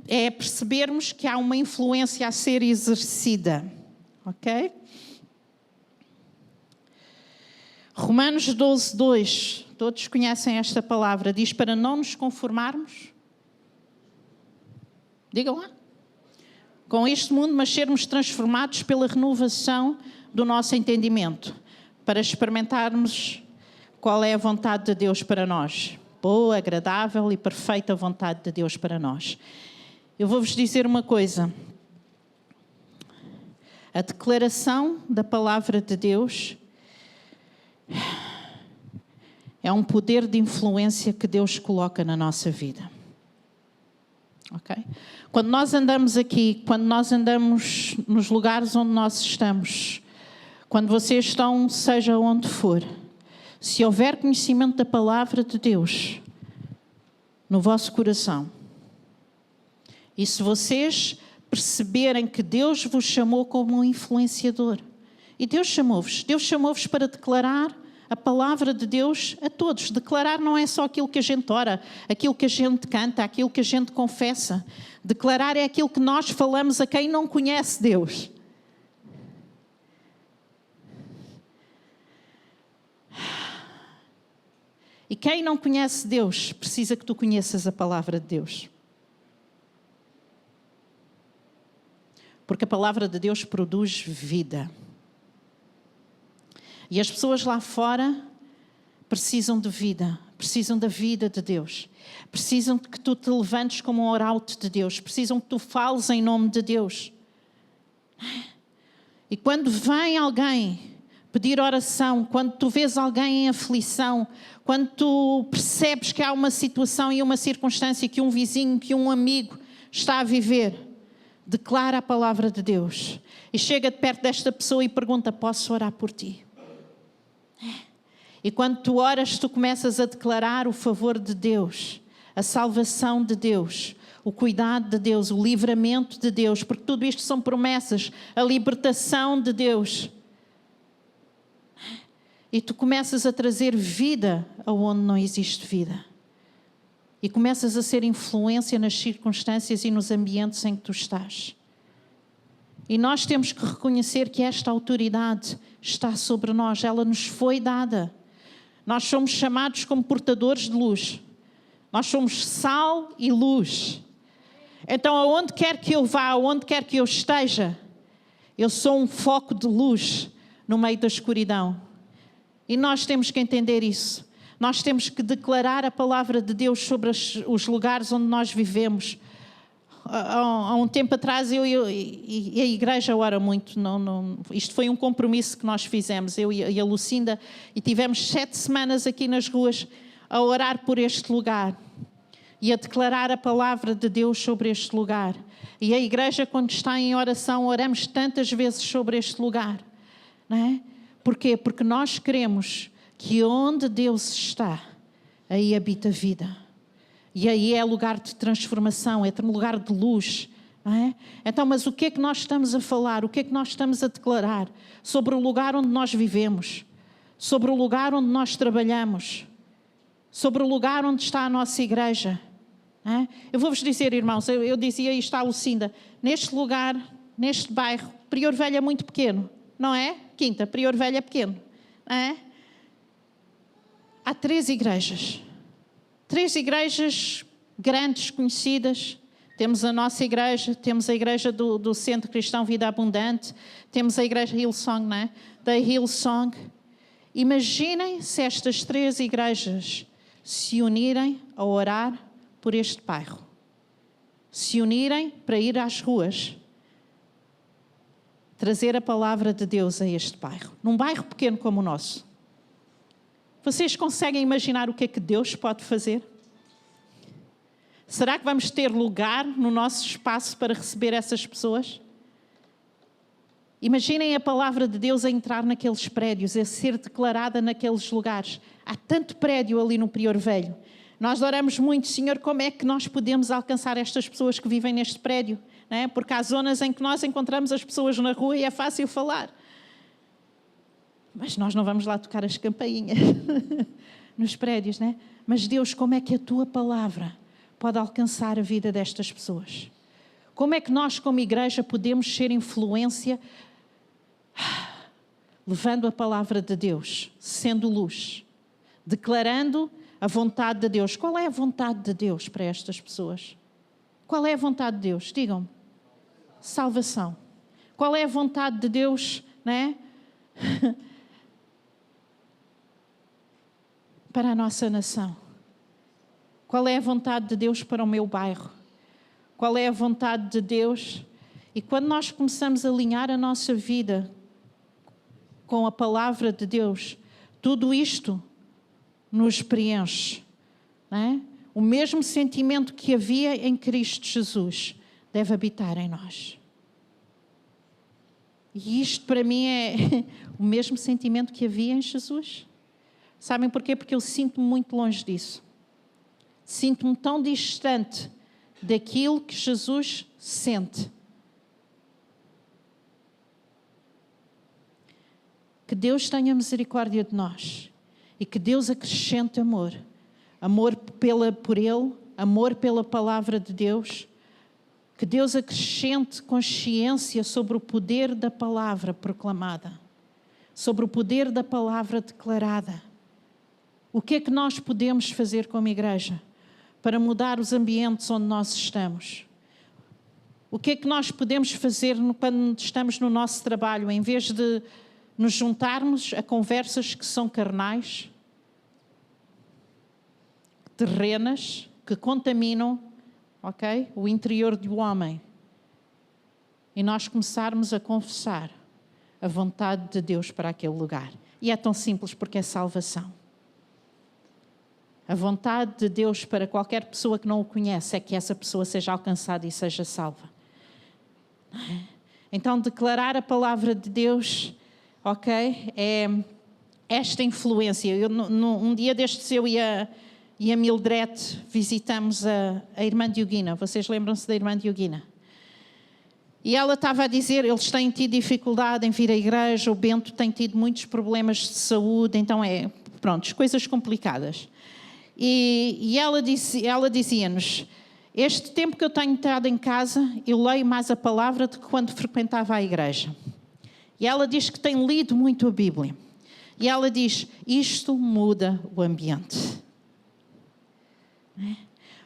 é percebermos que há uma influência a ser exercida. Ok? Romanos 12:2, todos conhecem esta palavra, diz para não nos conformarmos, digam lá, com este mundo, mas sermos transformados pela renovação do nosso entendimento, para experimentarmos qual é a vontade de Deus para nós. Boa, agradável e perfeita vontade de Deus para nós. Eu vou-vos dizer uma coisa. A declaração da palavra de Deus é um poder de influência que Deus coloca na nossa vida. Ok? Quando nós andamos aqui, quando nós andamos nos lugares onde nós estamos, quando vocês estão, seja onde for, se houver conhecimento da palavra de Deus no vosso coração, e se vocês perceberem que Deus vos chamou como um influenciador, e Deus chamou-vos para declarar a palavra de Deus a todos. Declarar não é só aquilo que a gente ora, aquilo que a gente canta, aquilo que a gente confessa. Declarar é aquilo que nós falamos a quem não conhece Deus. E quem não conhece Deus precisa que tu conheças a palavra de Deus. Porque a palavra de Deus produz vida. E as pessoas lá fora precisam de vida, precisam da vida de Deus. Precisam que tu te levantes como um arauto de Deus. Precisam que tu fales em nome de Deus. E quando vem alguém pedir oração, quando tu vês alguém em aflição, quando tu percebes que há uma situação e uma circunstância que um vizinho, que um amigo está a viver, declara a palavra de Deus e chega de perto desta pessoa e pergunta: posso orar por ti? E quando tu oras, tu começas a declarar o favor de Deus, a salvação de Deus, o cuidado de Deus, o livramento de Deus, porque tudo isto são promessas, a libertação de Deus. E tu começas a trazer vida aonde não existe vida. E começas a ser influência nas circunstâncias e nos ambientes em que tu estás. E nós temos que reconhecer que esta autoridade está sobre nós, ela nos foi dada. Nós somos chamados como portadores de luz. Nós somos sal e luz. Então, aonde quer que eu vá, aonde quer que eu esteja, eu sou um foco de luz no meio da escuridão. E nós temos que entender isso. Nós temos que declarar a palavra de Deus sobre os lugares onde nós vivemos. Há um tempo atrás, eu e a igreja ora muito. Isto foi um compromisso que nós fizemos, eu e a Lucinda, e tivemos 7 semanas aqui nas ruas a orar por este lugar e a declarar a palavra de Deus sobre este lugar. E a igreja, quando está em oração, oramos tantas vezes sobre este lugar. Não é? Porquê? Porque nós queremos que onde Deus está, aí habita vida. E aí é lugar de transformação, é lugar de luz. Não é? Então, mas o que é que nós estamos a falar? O que é que nós estamos a declarar? Sobre o lugar onde nós vivemos, sobre o lugar onde nós trabalhamos, sobre o lugar onde está a nossa igreja. Não é? Eu vou-vos dizer, irmãos, eu dizia isto à Lucinda, neste lugar, neste bairro, Prior Velho é muito pequeno, não é? Quinta, Prior Velho é pequeno. Não é? Há 3 igrejas. 3 igrejas grandes, conhecidas. Temos a nossa igreja, temos a igreja do Centro Cristão Vida Abundante, temos a igreja Hillsong, não é? Da Hillsong. Imaginem se estas 3 igrejas se unirem a orar por este bairro. Se unirem para ir às ruas, trazer a palavra de Deus a este bairro. Num bairro pequeno como o nosso. Vocês conseguem imaginar o que é que Deus pode fazer? Será que vamos ter lugar no nosso espaço para receber essas pessoas? Imaginem a palavra de Deus a entrar naqueles prédios, a ser declarada naqueles lugares. Há tanto prédio ali no Prior Velho. Nós oramos muito, Senhor, como é que nós podemos alcançar estas pessoas que vivem neste prédio? Não é? Porque há zonas em que nós encontramos as pessoas na rua e é fácil falar. Mas nós não vamos lá tocar as campainhas nos prédios, não é? Mas Deus, como é que a tua palavra pode alcançar a vida destas pessoas? Como é que nós, como igreja, podemos ser influência levando a palavra de Deus, sendo luz, declarando a vontade de Deus? Qual é a vontade de Deus para estas pessoas? Qual é a vontade de Deus? Digam-me. Salvação. Qual é a vontade de Deus, não é? Para a nossa nação. Qual é a vontade de Deus para o meu bairro? Qual é a vontade de Deus? E quando nós começamos a alinhar a nossa vida com a palavra de Deus, tudo isto nos preenche. Não é? O mesmo sentimento que havia em Cristo Jesus deve habitar em nós. E isto para mim é o mesmo sentimento que havia em Jesus. Sabem porquê? Porque eu sinto-me muito longe disso. Sinto-me tão distante daquilo que Jesus sente. Que Deus tenha misericórdia de nós e que Deus acrescente amor. Amor por Ele, amor pela palavra de Deus. Que Deus acrescente consciência sobre o poder da palavra proclamada, sobre o poder da palavra declarada. O que é que nós podemos fazer como igreja para mudar os ambientes onde nós estamos? O que é que nós podemos fazer quando estamos no nosso trabalho, em vez de nos juntarmos a conversas que são carnais, terrenas, que contaminam, ok, o interior do homem, e nós começarmos a confessar a vontade de Deus para aquele lugar? E é tão simples, porque é salvação. A vontade de Deus para qualquer pessoa que não o conhece é que essa pessoa seja alcançada e seja salva. Então, declarar a palavra de Deus, ok, é esta influência. Um dia destes eu e a Mildred visitamos a irmã Dioguina. Vocês lembram-se da irmã Dioguina? E ela estava a dizer, eles têm tido dificuldade em vir à igreja, o Bento tem tido muitos problemas de saúde, então coisas complicadas. E ela dizia-nos, este tempo que eu tenho estado em casa, eu leio mais a palavra do que quando frequentava a igreja. E ela diz que tem lido muito a Bíblia. E ela diz, isto muda o ambiente.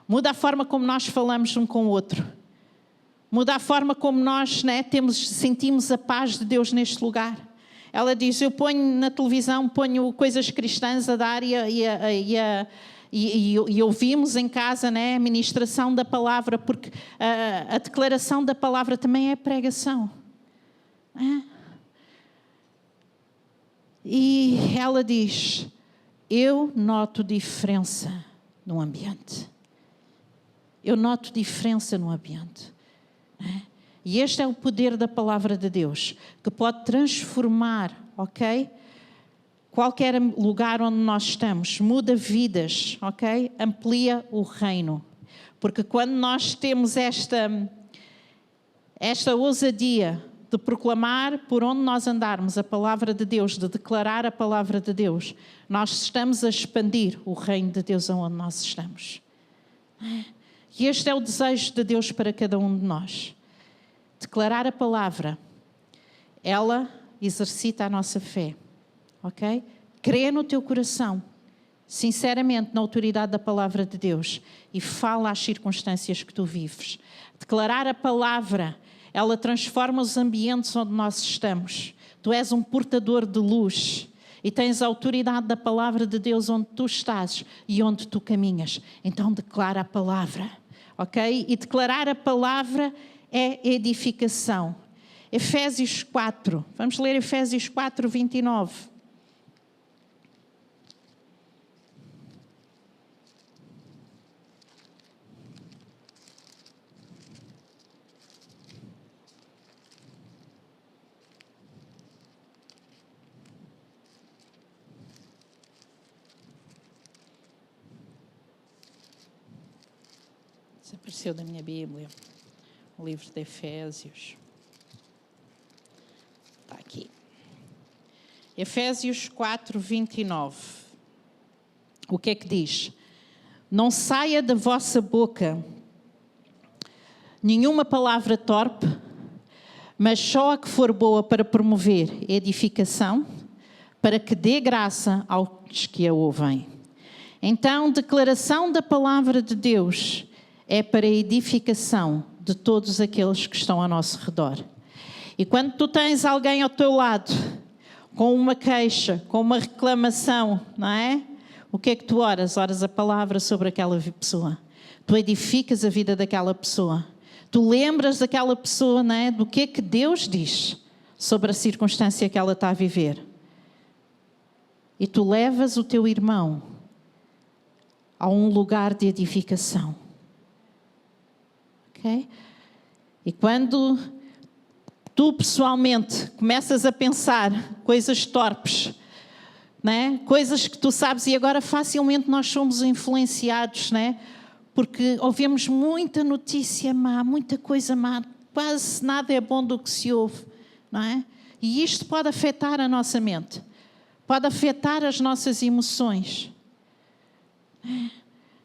Muda a forma como nós falamos um com o outro. Muda a forma como nós sentimos a paz de Deus neste lugar. Ela diz, eu ponho na televisão, ponho coisas cristãs a dar e ouvimos em casa, a ministração da palavra, porque a declaração da palavra também é pregação. E ela diz, eu noto diferença no ambiente. Eu noto diferença no ambiente. E este é o poder da palavra de Deus, que pode transformar, ok? qualquer lugar onde nós estamos, muda vidas, ok? Amplia o reino. Porque quando nós temos esta ousadia de proclamar por onde nós andarmos a palavra de Deus, de declarar a palavra de Deus, nós estamos a expandir o reino de Deus aonde nós estamos. E este é o desejo de Deus para cada um de nós. Declarar a palavra, ela exercita a nossa fé, ok? Crê no teu coração, sinceramente na autoridade da palavra de Deus e fala às circunstâncias que tu vives. Declarar a palavra, ela transforma os ambientes onde nós estamos. Tu és um portador de luz e tens a autoridade da palavra de Deus onde tu estás e onde tu caminhas. Então declara a palavra, ok? E declarar a palavra é edificação. Efésios 4, vamos ler Efésios 4, 29. Desapareceu da minha Bíblia o livro de Efésios. Está aqui. Efésios 4, 29. O que é que diz? Não saia da vossa boca nenhuma palavra torpe, mas só a que for boa para promover edificação, para que dê graça aos que a ouvem. Então, declaração da palavra de Deus é para a edificação de todos aqueles que estão ao nosso redor. E quando tu tens alguém ao teu lado, com uma queixa, com uma reclamação, não é? O que é que tu oras? Oras a palavra sobre aquela pessoa. Tu edificas a vida daquela pessoa. Tu lembras daquela pessoa, não é? Do que é que Deus diz sobre a circunstância que ela está a viver. E tu levas o teu irmão a um lugar de edificação. Okay? E quando tu pessoalmente começas a pensar coisas torpes, né? Coisas que tu sabes, e agora facilmente nós somos influenciados, né? Porque ouvimos muita notícia má, muita coisa má, quase nada é bom do que se ouve, não é? E isto pode afetar a nossa mente, pode afetar as nossas emoções.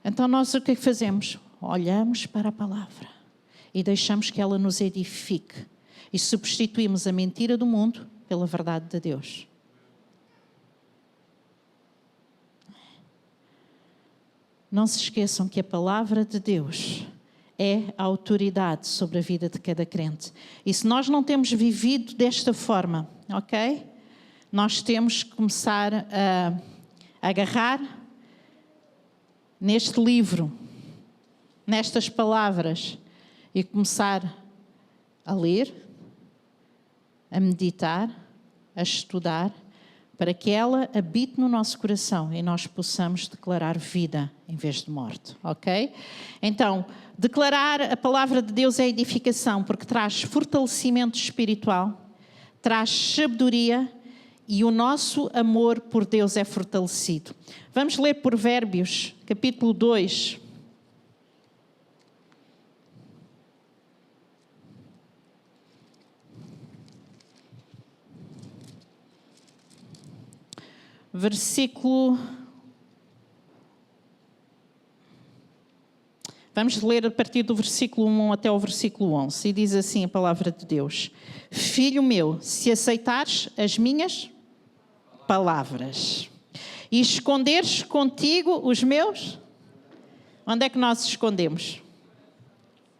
Então nós o que é que fazemos? Olhamos para a palavra e deixamos que ela nos edifique. E substituímos a mentira do mundo pela verdade de Deus. Não se esqueçam que a palavra de Deus é a autoridade sobre a vida de cada crente. E se nós não temos vivido desta forma, ok? Nós temos que começar a agarrar neste livro, nestas palavras, e começar a ler, a meditar, a estudar, para que ela habite no nosso coração e nós possamos declarar vida em vez de morte, ok? Então, declarar a palavra de Deus é edificação, porque traz fortalecimento espiritual, traz sabedoria e o nosso amor por Deus é fortalecido. Vamos ler Provérbios, capítulo 2. Vamos ler a partir do versículo 1 até o versículo 11. E diz assim a palavra de Deus: Filho meu, se aceitares as minhas palavras e esconderes contigo os meus... Onde é que nós escondemos?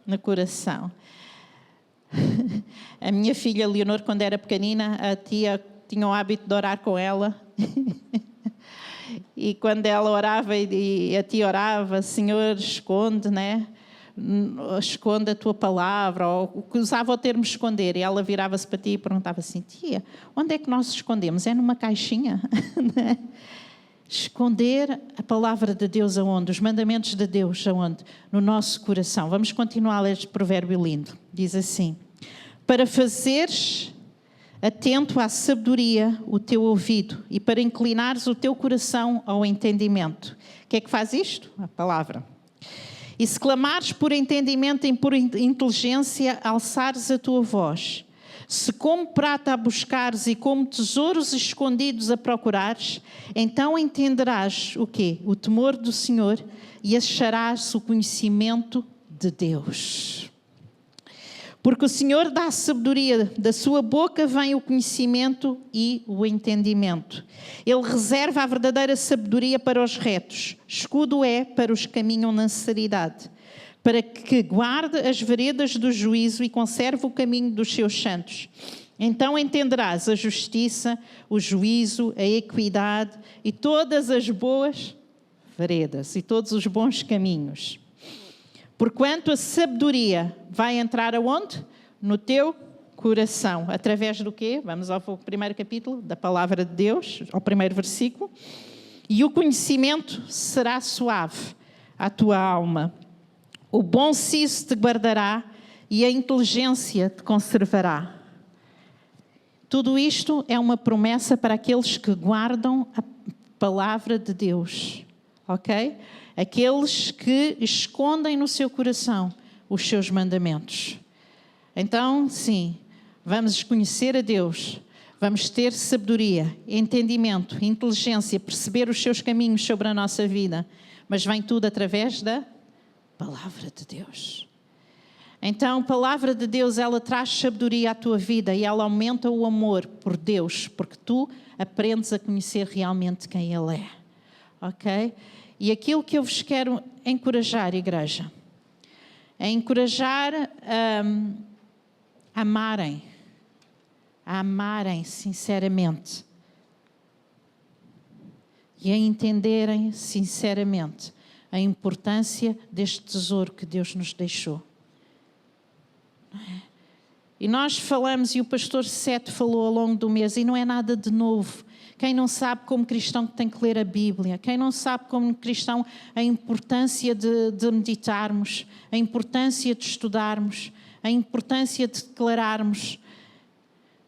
No coração. A minha filha Leonor, quando era pequenina, a tia tinha o hábito de orar com ela. E quando ela orava e a tia orava, Senhor, esconde, né? Esconde a tua palavra, ou que usava o termo esconder, e ela virava-se para ti e perguntava assim: tia, onde é que nós escondemos? É numa caixinha? Esconder a palavra de Deus aonde? Os mandamentos de Deus aonde? No nosso coração. Vamos continuar a ler este provérbio lindo. Diz assim: para fazeres atento à sabedoria o teu ouvido e para inclinares o teu coração ao entendimento. O que é que faz isto? A palavra. E se clamares por entendimento e por inteligência, alçares a tua voz. Se como prata a buscares e como tesouros escondidos a procurares, então entenderás o quê? O temor do Senhor e acharás o conhecimento de Deus. Porque o Senhor dá a sabedoria, da sua boca vem o conhecimento e o entendimento. Ele reserva a verdadeira sabedoria para os retos, escudo é para os que caminham na sinceridade, para que guarde as veredas do juízo e conserve o caminho dos seus santos. Então entenderás a justiça, o juízo, a equidade e todas as boas veredas e todos os bons caminhos. Porquanto a sabedoria vai entrar aonde? No teu coração. Através do quê? Vamos ao primeiro capítulo da palavra de Deus, ao primeiro versículo. E o conhecimento será suave à tua alma. O bom siso te guardará e a inteligência te conservará. Tudo isto é uma promessa para aqueles que guardam a palavra de Deus. Ok? Aqueles que escondem no seu coração os seus mandamentos. Então, sim, vamos conhecer a Deus, vamos ter sabedoria, entendimento, inteligência, perceber os seus caminhos sobre a nossa vida, mas vem tudo através da palavra de Deus. Então, a palavra de Deus, ela traz sabedoria à tua vida e ela aumenta o amor por Deus, porque tu aprendes a conhecer realmente quem Ele é. Ok? E aquilo que eu vos quero encorajar, igreja, é encorajar a amarem sinceramente e a entenderem sinceramente a importância deste tesouro que Deus nos deixou. E nós falamos, e o pastor Sete falou ao longo do mês, e não é nada de novo. Quem não sabe como cristão que tem que ler a Bíblia, quem não sabe como cristão a importância de meditarmos, a importância de estudarmos, a importância de declararmos.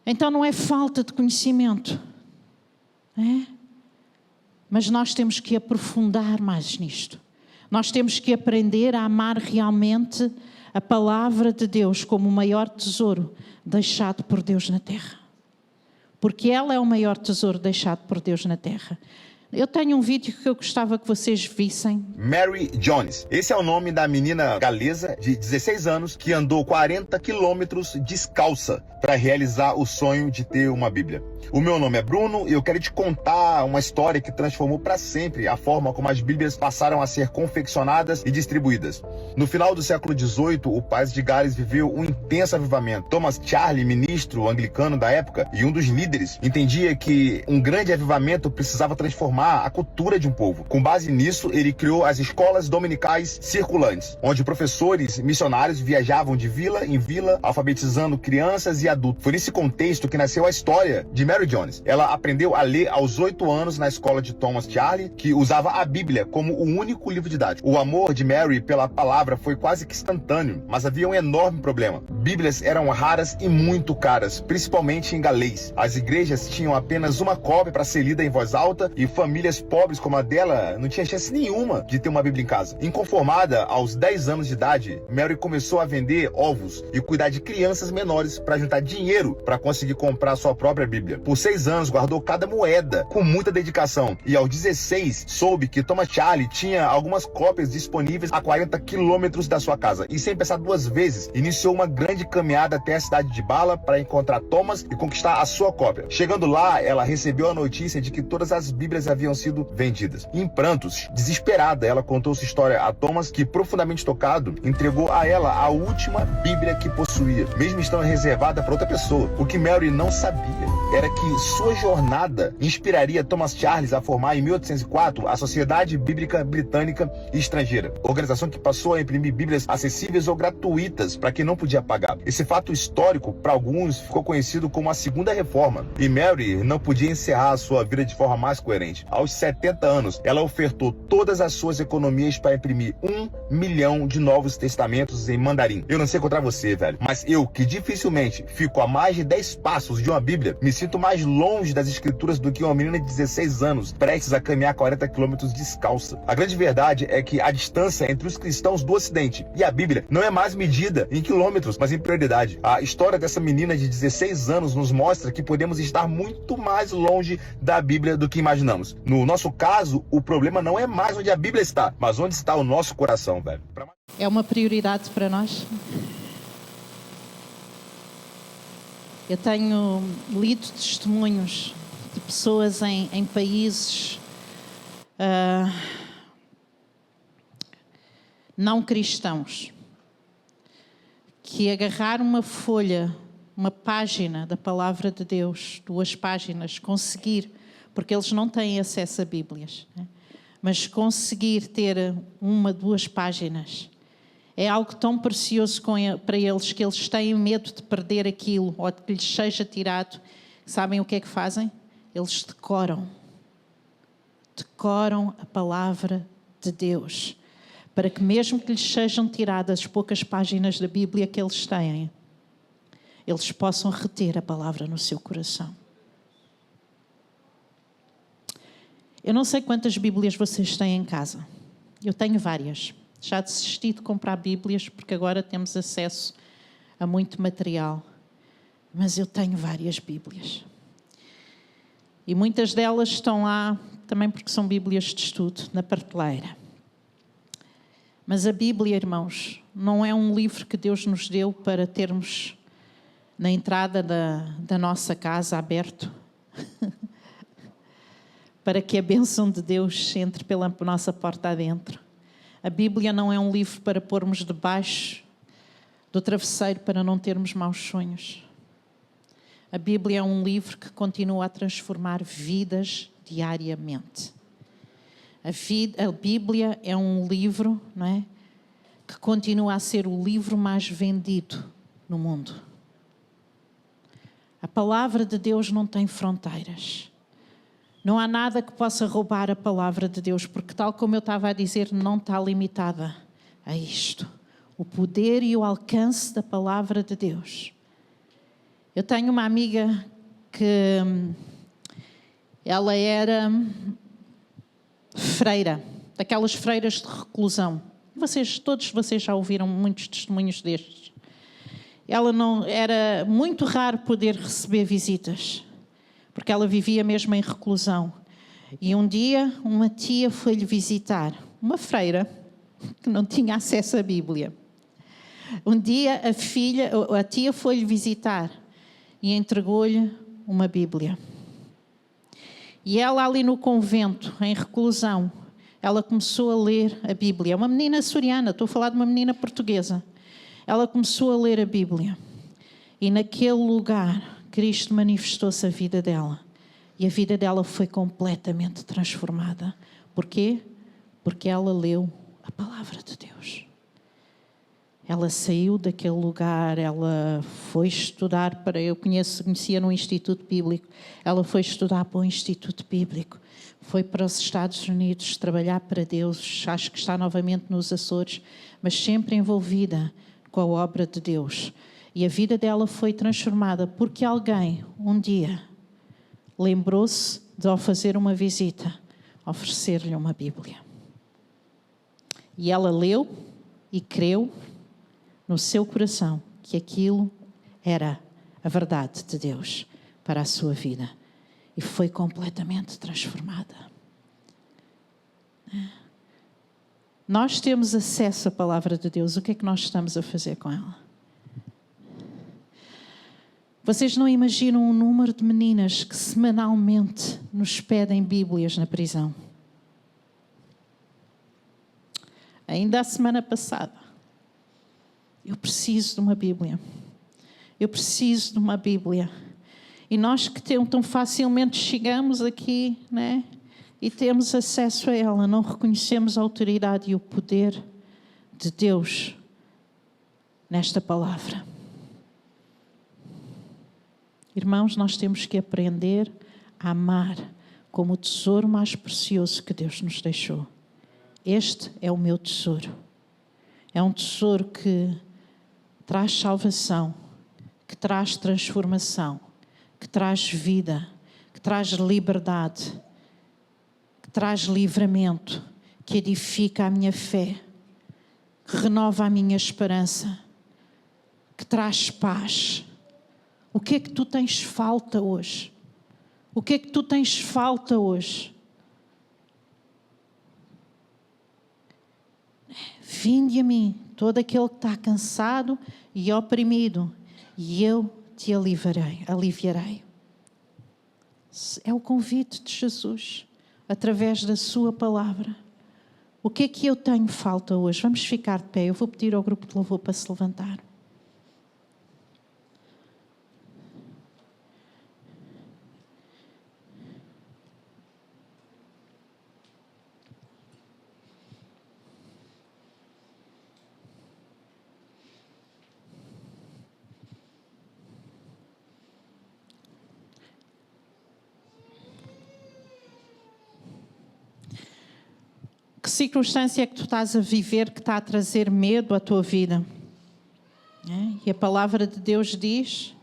Então não é falta de conhecimento, é? Mas nós temos que aprofundar mais nisto. Nós temos que aprender a amar realmente a palavra de Deus como o maior tesouro deixado por Deus na terra. Porque ela é o maior tesouro deixado por Deus na terra. Eu tenho um vídeo que eu gostava que vocês vissem. Mary Jones. Esse é o nome da menina galesa de 16 anos que andou 40 quilômetros descalça para realizar o sonho de ter uma Bíblia. O meu nome é Bruno e eu quero te contar uma história que transformou para sempre a forma como as Bíblias passaram a ser confeccionadas e distribuídas. No final do século XVIII, o país de Gales viveu um intenso avivamento. Thomas Charlie, ministro anglicano da época e um dos líderes, entendia que um grande avivamento precisava transformar a cultura de um povo. Com base nisso, ele criou as escolas dominicais circulantes, onde professores missionários viajavam de vila em vila, alfabetizando crianças e adultos. Foi nesse contexto que nasceu a história de Mary Jones. Ela aprendeu a ler aos 8 anos na escola de Thomas Charlie, que usava a Bíblia como o único livro didático. O amor de Mary pela palavra foi quase que instantâneo, mas havia um enorme problema. Bíblias eram raras e muito caras, principalmente em galês. As igrejas tinham apenas uma cópia para ser lida em voz alta e famílias pobres como a dela não tinha chance nenhuma de ter uma Bíblia em casa. Inconformada, aos 10 anos de idade, Mary começou a vender ovos e cuidar de crianças menores para juntar dinheiro para conseguir comprar sua própria Bíblia. Por 6 anos, guardou cada moeda com muita dedicação e aos 16, soube que Thomas Charlie tinha algumas cópias disponíveis a 40 quilômetros da sua casa e, sem pensar duas vezes, iniciou uma grande caminhada até a cidade de Bala para encontrar Thomas e conquistar a sua cópia. Chegando lá, ela recebeu a notícia de que todas as Bíblias haviam sido vendidas. Em prantos, desesperada, ela contou sua história a Thomas, que, profundamente tocado, entregou a ela a última Bíblia que possuía, mesmo estando reservada para outra pessoa. O que Mary não sabia era que sua jornada inspiraria Thomas Charles a formar em 1804 a Sociedade Bíblica Britânica e Estrangeira, organização que passou a imprimir bíblias acessíveis ou gratuitas para quem não podia pagar. Esse fato histórico, para alguns, ficou conhecido como a Segunda Reforma, e Mary não podia encerrar a sua vida de forma mais coerente. Aos 70 anos, ela ofertou todas as suas economias para imprimir 1 milhão de Novos Testamentos em mandarim. Eu não sei contra você, velho, mas eu, que dificilmente fico a mais de 10 passos de uma Bíblia, me sinto mais longe das escrituras do que uma menina de 16 anos prestes a caminhar 40 quilômetros descalça. A grande verdade é que a distância entre os cristãos do Ocidente e a Bíblia não é mais medida em quilômetros, mas em prioridade. A história dessa menina de 16 anos nos mostra que podemos estar muito mais longe da Bíblia do que imaginamos. No nosso caso, o problema não é mais onde a Bíblia está, mas onde está o nosso coração, velho. É uma prioridade para nós. Eu tenho lido testemunhos de pessoas em países não cristãos que agarrar uma folha, uma página da palavra de Deus, 2 páginas, conseguir, porque eles não têm acesso a Bíblias, né? Mas conseguir ter 1, 2 páginas é algo tão precioso para eles que eles têm medo de perder aquilo ou de que lhes seja tirado. Sabem o que é que fazem? Eles decoram a palavra de Deus, para que mesmo que lhes sejam tiradas as poucas páginas da Bíblia que eles têm, eles possam reter a palavra no seu coração. Eu não sei quantas Bíblias vocês têm em casa. Eu tenho várias. Já desisti de comprar Bíblias porque agora temos acesso a muito material. Mas eu tenho várias Bíblias. E muitas delas estão lá também porque são Bíblias de estudo, na prateleira. Mas a Bíblia, irmãos, não é um livro que Deus nos deu para termos na entrada da nossa casa aberto, para que a bênção de Deus entre pela nossa porta adentro. A Bíblia não é um livro para pormos debaixo do travesseiro para não termos maus sonhos. A Bíblia é um livro que continua a transformar vidas diariamente. A Bíblia é um livro, não é, que continua a ser o livro mais vendido no mundo. A palavra de Deus não tem fronteiras. Não há nada que possa roubar a palavra de Deus, porque tal como eu estava a dizer, não está limitada a isto. O poder e o alcance da palavra de Deus. Eu tenho uma amiga que ela era freira, daquelas freiras de reclusão. Todos vocês já ouviram muitos testemunhos destes. Ela não era muito raro poder receber visitas, porque ela vivia mesmo em reclusão. E um dia uma tia foi-lhe visitar, uma freira que não tinha acesso à Bíblia. Um dia a tia foi-lhe visitar e entregou-lhe uma Bíblia. E ela ali no convento, em reclusão, ela começou a ler a Bíblia. Uma menina açoriana, estou a falar de uma menina portuguesa. Ela começou a ler a Bíblia. E naquele lugar, Cristo manifestou-se a vida dela. E a vida dela foi completamente transformada. Porquê? Porque ela leu a palavra de Deus. Ela saiu daquele lugar, ela foi estudar eu conhecia no Instituto Bíblico, ela foi estudar para o Instituto Bíblico, foi para os Estados Unidos trabalhar para Deus, acho que está novamente nos Açores, mas sempre envolvida com a obra de Deus. E a vida dela foi transformada porque alguém, um dia, lembrou-se de, ao fazer uma visita, oferecer-lhe uma Bíblia. E ela leu e creu no seu coração que aquilo era a verdade de Deus para a sua vida. E foi completamente transformada. Nós temos acesso à palavra de Deus. O que é que nós estamos a fazer com ela? Vocês não imaginam o número de meninas que semanalmente nos pedem Bíblias na prisão. Ainda a semana passada, eu preciso de uma Bíblia. Eu preciso de uma Bíblia. E nós que tão facilmente chegamos aqui, né? E temos acesso a ela, não reconhecemos a autoridade e o poder de Deus nesta palavra. Irmãos, nós temos que aprender a amar como o tesouro mais precioso que Deus nos deixou. Este é o meu tesouro. É um tesouro que traz salvação, que traz transformação, que traz vida, que traz liberdade, que traz livramento, que edifica a minha fé, que renova a minha esperança, que traz paz. O que é que tu tens falta hoje? O que é que tu tens falta hoje? Vinde a mim, todo aquele que está cansado e oprimido, e eu te aliviarei. É o convite de Jesus, através da sua palavra. O que é que eu tenho falta hoje? Vamos ficar de pé. Eu vou pedir ao grupo de louvor para se levantar. Que circunstância é que tu estás a viver que está a trazer medo à tua vida? E a palavra de Deus diz: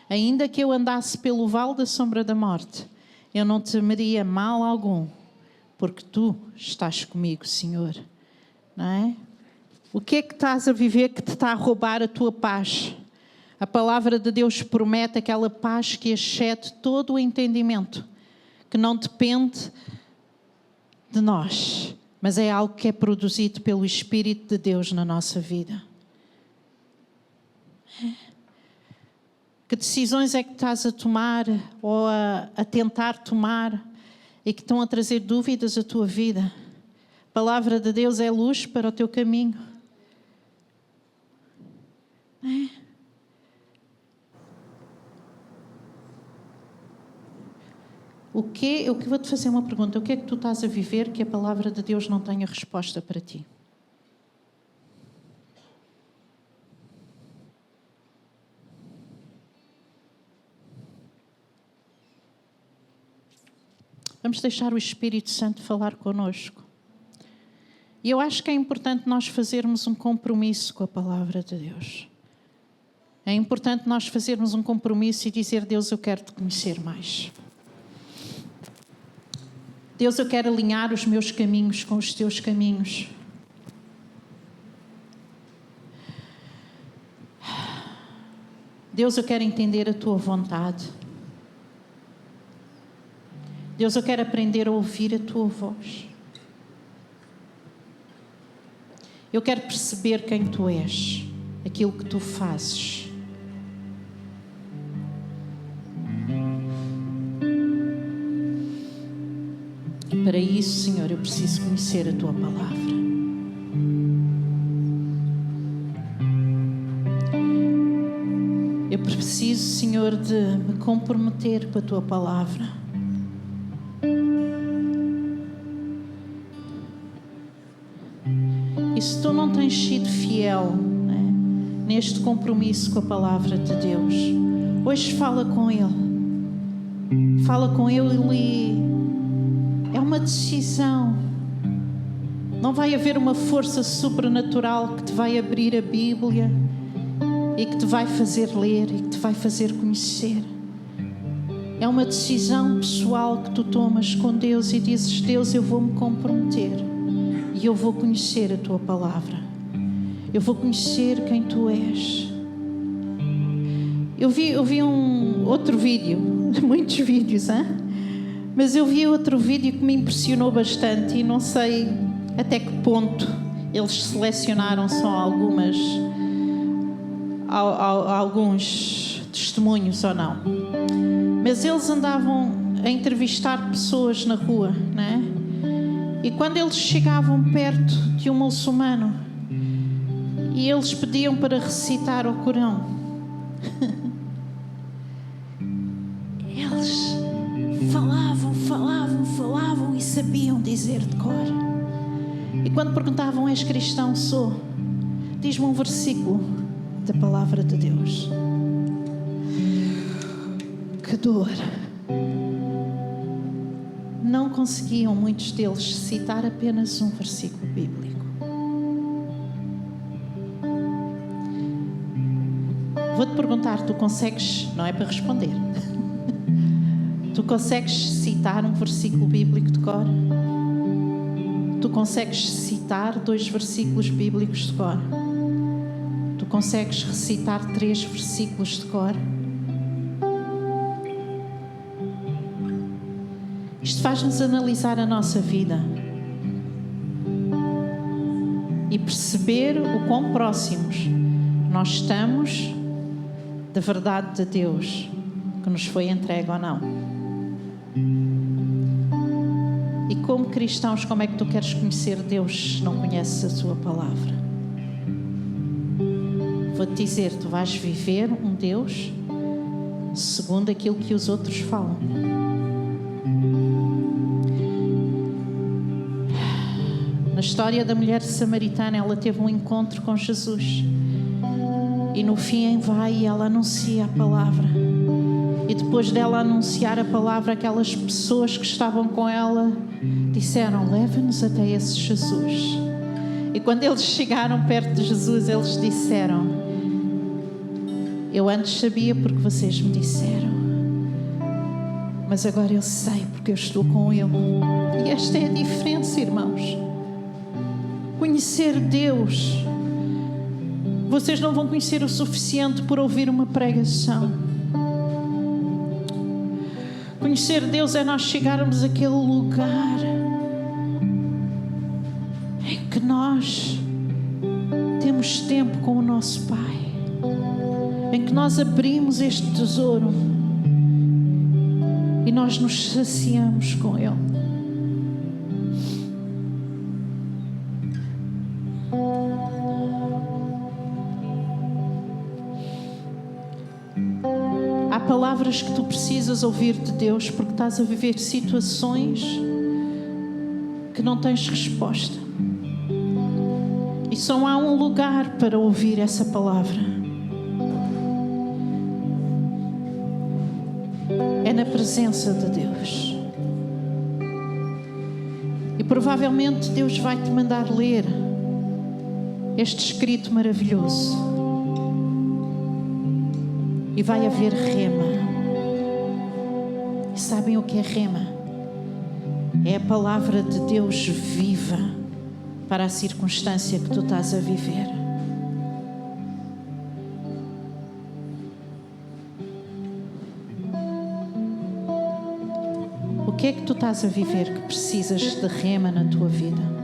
ainda que eu andasse pelo vale da sombra da morte, eu não temeria mal algum, porque tu estás comigo, Senhor. Não é? O que é que estás a viver que te está a roubar a tua paz? A palavra de Deus promete aquela paz que excede todo o entendimento, que não depende de nós, mas é algo que é produzido pelo Espírito de Deus na nossa vida. Que decisões é que estás a tomar ou a tentar tomar e que estão a trazer dúvidas à tua vida? A palavra de Deus é luz para o teu caminho. Eu vou-te fazer uma pergunta. O que é que tu estás a viver que a palavra de Deus não tenha resposta para ti? Vamos deixar o Espírito Santo falar connosco. E eu acho que é importante nós fazermos um compromisso com a palavra de Deus. É importante nós fazermos um compromisso e dizer: Deus, eu quero te conhecer mais. Deus, eu quero alinhar os meus caminhos com os teus caminhos. Deus, eu quero entender a tua vontade. Deus, eu quero aprender a ouvir a tua voz. Eu quero perceber quem tu és, aquilo que tu fazes. Para isso, Senhor, eu preciso conhecer a tua palavra. Eu preciso, Senhor, de me comprometer com a tua palavra. E se tu não tens sido fiel, né, neste compromisso com a palavra de Deus, hoje fala com Ele. Fala com Ele e é uma decisão. Não vai haver uma força sobrenatural que te vai abrir a Bíblia e que te vai fazer ler e que te vai fazer conhecer. É uma decisão pessoal que tu tomas com Deus e dizes: Deus, eu vou me comprometer e eu vou conhecer a tua palavra. Eu vou conhecer quem tu és. Eu vi outro vídeo, muitos vídeos, mas eu vi outro vídeo que me impressionou bastante e não sei até que ponto eles selecionaram só alguns testemunhos ou não. Mas eles andavam a entrevistar pessoas na rua, né? E quando eles chegavam perto de um muçulmano e eles pediam para recitar o Corão, dizer de cor. E quando perguntavam, és cristão? Sou. Diz-me um versículo da palavra de Deus. Que dor. Não conseguiam muitos deles citar apenas um versículo bíblico. Vou-te perguntar, tu consegues, não é para responder, tu consegues citar um versículo bíblico de cor? Tu consegues citar 2 versículos bíblicos de cor? Tu consegues recitar 3 versículos de cor? Isto faz-nos analisar a nossa vida e perceber o quão próximos nós estamos da verdade de Deus que nos foi entregue ou não. E como cristãos, como é que tu queres conhecer Deus se não conheces a sua palavra? Vou-te dizer, tu vais viver um Deus segundo aquilo que os outros falam. Na história da mulher samaritana, ela teve um encontro com Jesus. E no fim vai e ela anuncia a palavra. E depois dela anunciar a palavra, aquelas pessoas que estavam com ela disseram, leva-nos até esse Jesus. E quando eles chegaram perto de Jesus, eles disseram, eu antes sabia porque vocês me disseram, mas agora eu sei porque eu estou com Ele. E esta é a diferença, irmãos. Conhecer Deus. Vocês não vão conhecer o suficiente por ouvir uma pregação. Conhecer Deus é nós chegarmos àquele lugar em que nós temos tempo com o nosso Pai, em que nós abrimos este tesouro e nós nos saciamos com Ele. Palavras que tu precisas ouvir de Deus porque estás a viver situações que não tens resposta. E só há um lugar para ouvir essa palavra. É na presença de Deus. E provavelmente Deus vai te mandar ler este escrito maravilhoso. E vai haver rema. E sabem o que é rema? É a palavra de Deus viva para a circunstância que tu estás a viver. O que é que tu estás a viver que precisas de rema na tua vida?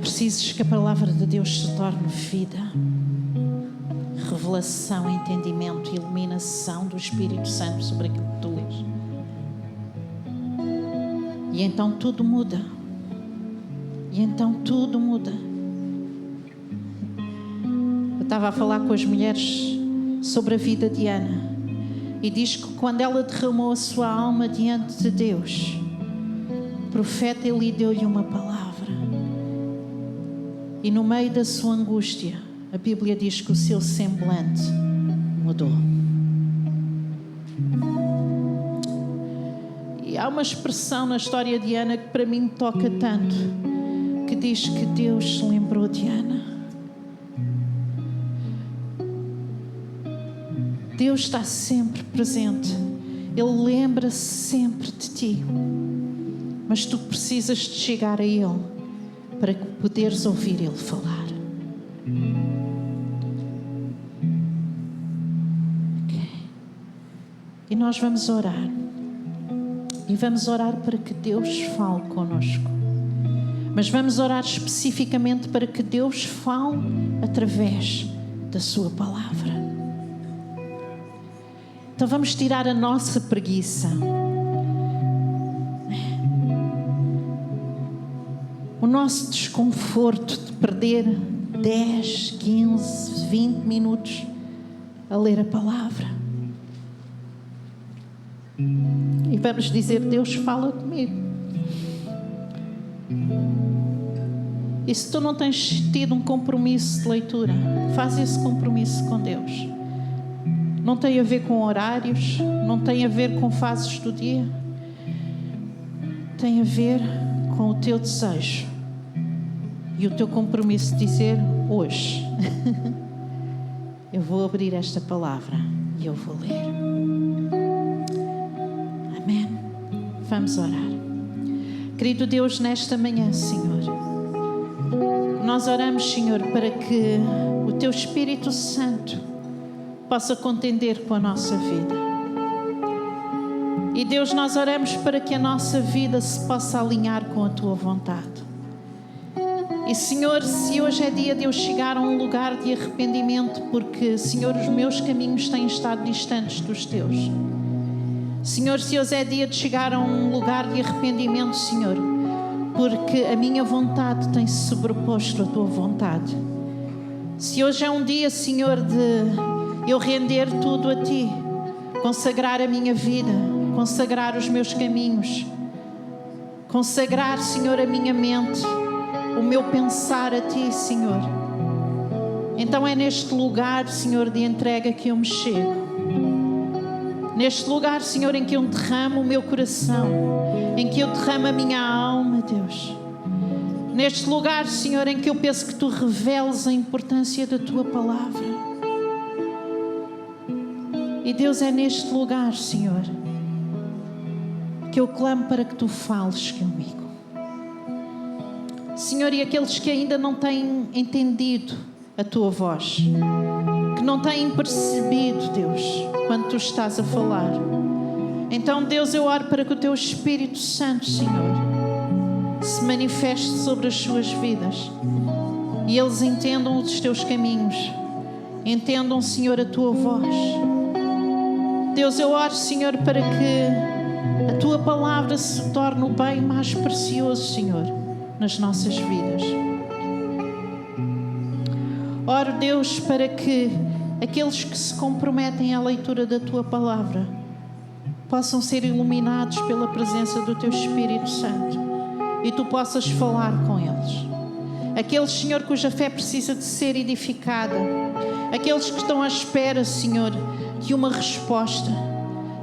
Precisas que a palavra de Deus se torne vida, revelação, entendimento, iluminação do Espírito Santo sobre aquilo que tu lês. E então tudo muda. E então tudo muda. Eu estava a falar com as mulheres sobre a vida de Ana e diz que quando ela derramou a sua alma diante de Deus, o profeta Eli deu-lhe uma palavra. E no meio da sua angústia, a Bíblia diz que o seu semblante mudou. E há uma expressão na história de Ana que para mim me toca tanto, que diz que Deus se lembrou de Ana. Deus está sempre presente. Ele lembra-se sempre de ti. Mas tu precisas de chegar a Ele para poderes ouvir Ele falar. Okay. E nós vamos orar. E vamos orar para que Deus fale connosco. Mas vamos orar especificamente para que Deus fale através da sua palavra. Então vamos tirar a nossa preguiça. O nosso desconforto de perder 10, 15, 20 minutos a ler a palavra. vamos dizer: Deus, fala comigo. E se tu não tens tido um compromisso de leitura, faz esse compromisso com Deus. Não tem a ver com horários, não tem a ver com fases do dia. Tem a ver com o teu desejo e o teu compromisso de dizer: hoje eu vou abrir esta palavra e eu vou ler. Amém. Vamos orar. Querido Deus, nesta manhã, Senhor, nós oramos, Senhor, para que o Teu Espírito Santo possa contender com a nossa vida. E Deus, nós oramos para que a nossa vida se possa alinhar com a Tua vontade. E Senhor, se hoje é dia de eu chegar a um lugar de arrependimento, porque, Senhor, os meus caminhos têm estado distantes dos Teus. Senhor, se hoje é dia de chegar a um lugar de arrependimento, Senhor, porque a minha vontade tem se sobreposto à Tua vontade. Se hoje é um dia, Senhor, de eu render tudo a Ti, consagrar a minha vida, consagrar os meus caminhos, consagrar, Senhor, a minha mente, o meu pensar a Ti, Senhor. Então é neste lugar, Senhor, de entrega que eu me chego. Neste lugar, Senhor, em que eu derramo o meu coração, em que eu derramo a minha alma, Deus. Neste lugar, Senhor, em que eu penso que Tu reveles a importância da Tua palavra. E Deus, é neste lugar, Senhor, que eu clamo para que Tu fales comigo. Senhor, e aqueles que ainda não têm entendido a Tua voz, que não têm percebido, Deus, quando Tu estás a falar. Então, Deus, eu oro para que o Teu Espírito Santo, Senhor, se manifeste sobre as suas vidas e eles entendam os Teus caminhos, entendam, Senhor, a Tua voz. Deus, eu oro, Senhor, para que a Tua palavra se torne o bem mais precioso, Senhor, nas nossas vidas. Oro, Deus, para que aqueles que se comprometem à leitura da Tua palavra possam ser iluminados pela presença do Teu Espírito Santo e Tu possas falar com eles. Aqueles, Senhor, cuja fé precisa de ser edificada, aqueles que estão à espera, Senhor, de uma resposta,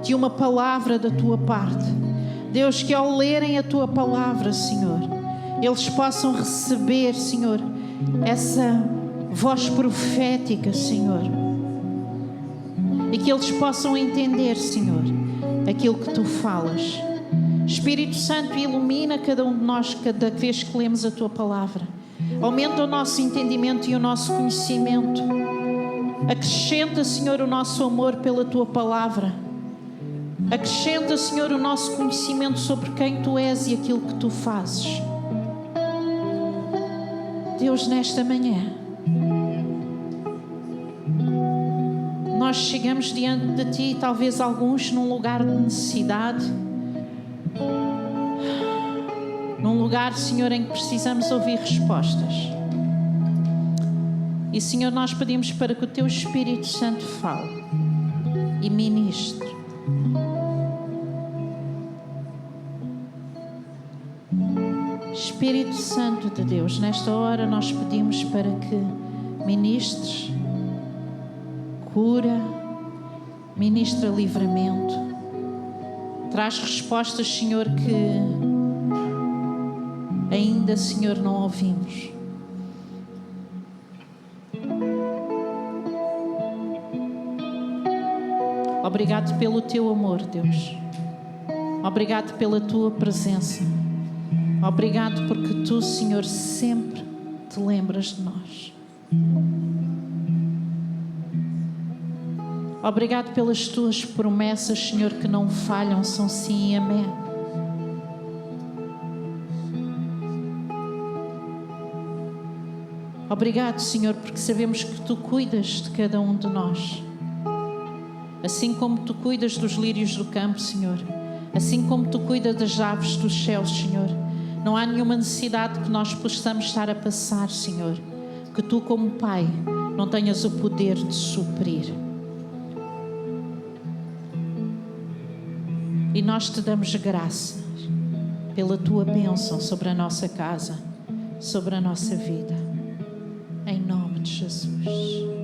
de uma palavra da Tua parte. Deus, que ao lerem a Tua palavra, Senhor, eles possam receber, Senhor, essa voz profética, Senhor, e que eles possam entender, Senhor, aquilo que Tu falas. Espírito Santo, ilumina cada um de nós cada vez que lemos a Tua palavra. Aumenta o nosso entendimento e o nosso conhecimento. Acrescenta, Senhor, o nosso amor pela Tua palavra. Acrescenta, Senhor, o nosso conhecimento sobre quem Tu és e aquilo que Tu fazes. Deus, nesta manhã, nós chegamos diante de Ti, talvez alguns num lugar de necessidade, num lugar, Senhor, em que precisamos ouvir respostas. E, Senhor, nós pedimos para que o Teu Espírito Santo fale e ministre. Espírito Santo de Deus, nesta hora nós pedimos para que ministres cura, ministra livramento, traz respostas, Senhor, que ainda, Senhor, não ouvimos. Obrigado pelo Teu amor, Deus. Obrigado pela Tua presença. Obrigado porque Tu, Senhor, sempre Te lembras de nós. Obrigado pelas Tuas promessas, Senhor, que não falham, são sim e amém. Obrigado, Senhor, porque sabemos que Tu cuidas de cada um de nós. Assim como Tu cuidas dos lírios do campo, Senhor. Assim como Tu cuidas das aves dos céus, Senhor. Não há nenhuma necessidade que nós possamos estar a passar, Senhor, que Tu, como Pai, não tenhas o poder de suprir. E nós te damos graças pela tua bênção sobre a nossa casa, sobre a nossa vida. Em nome de Jesus.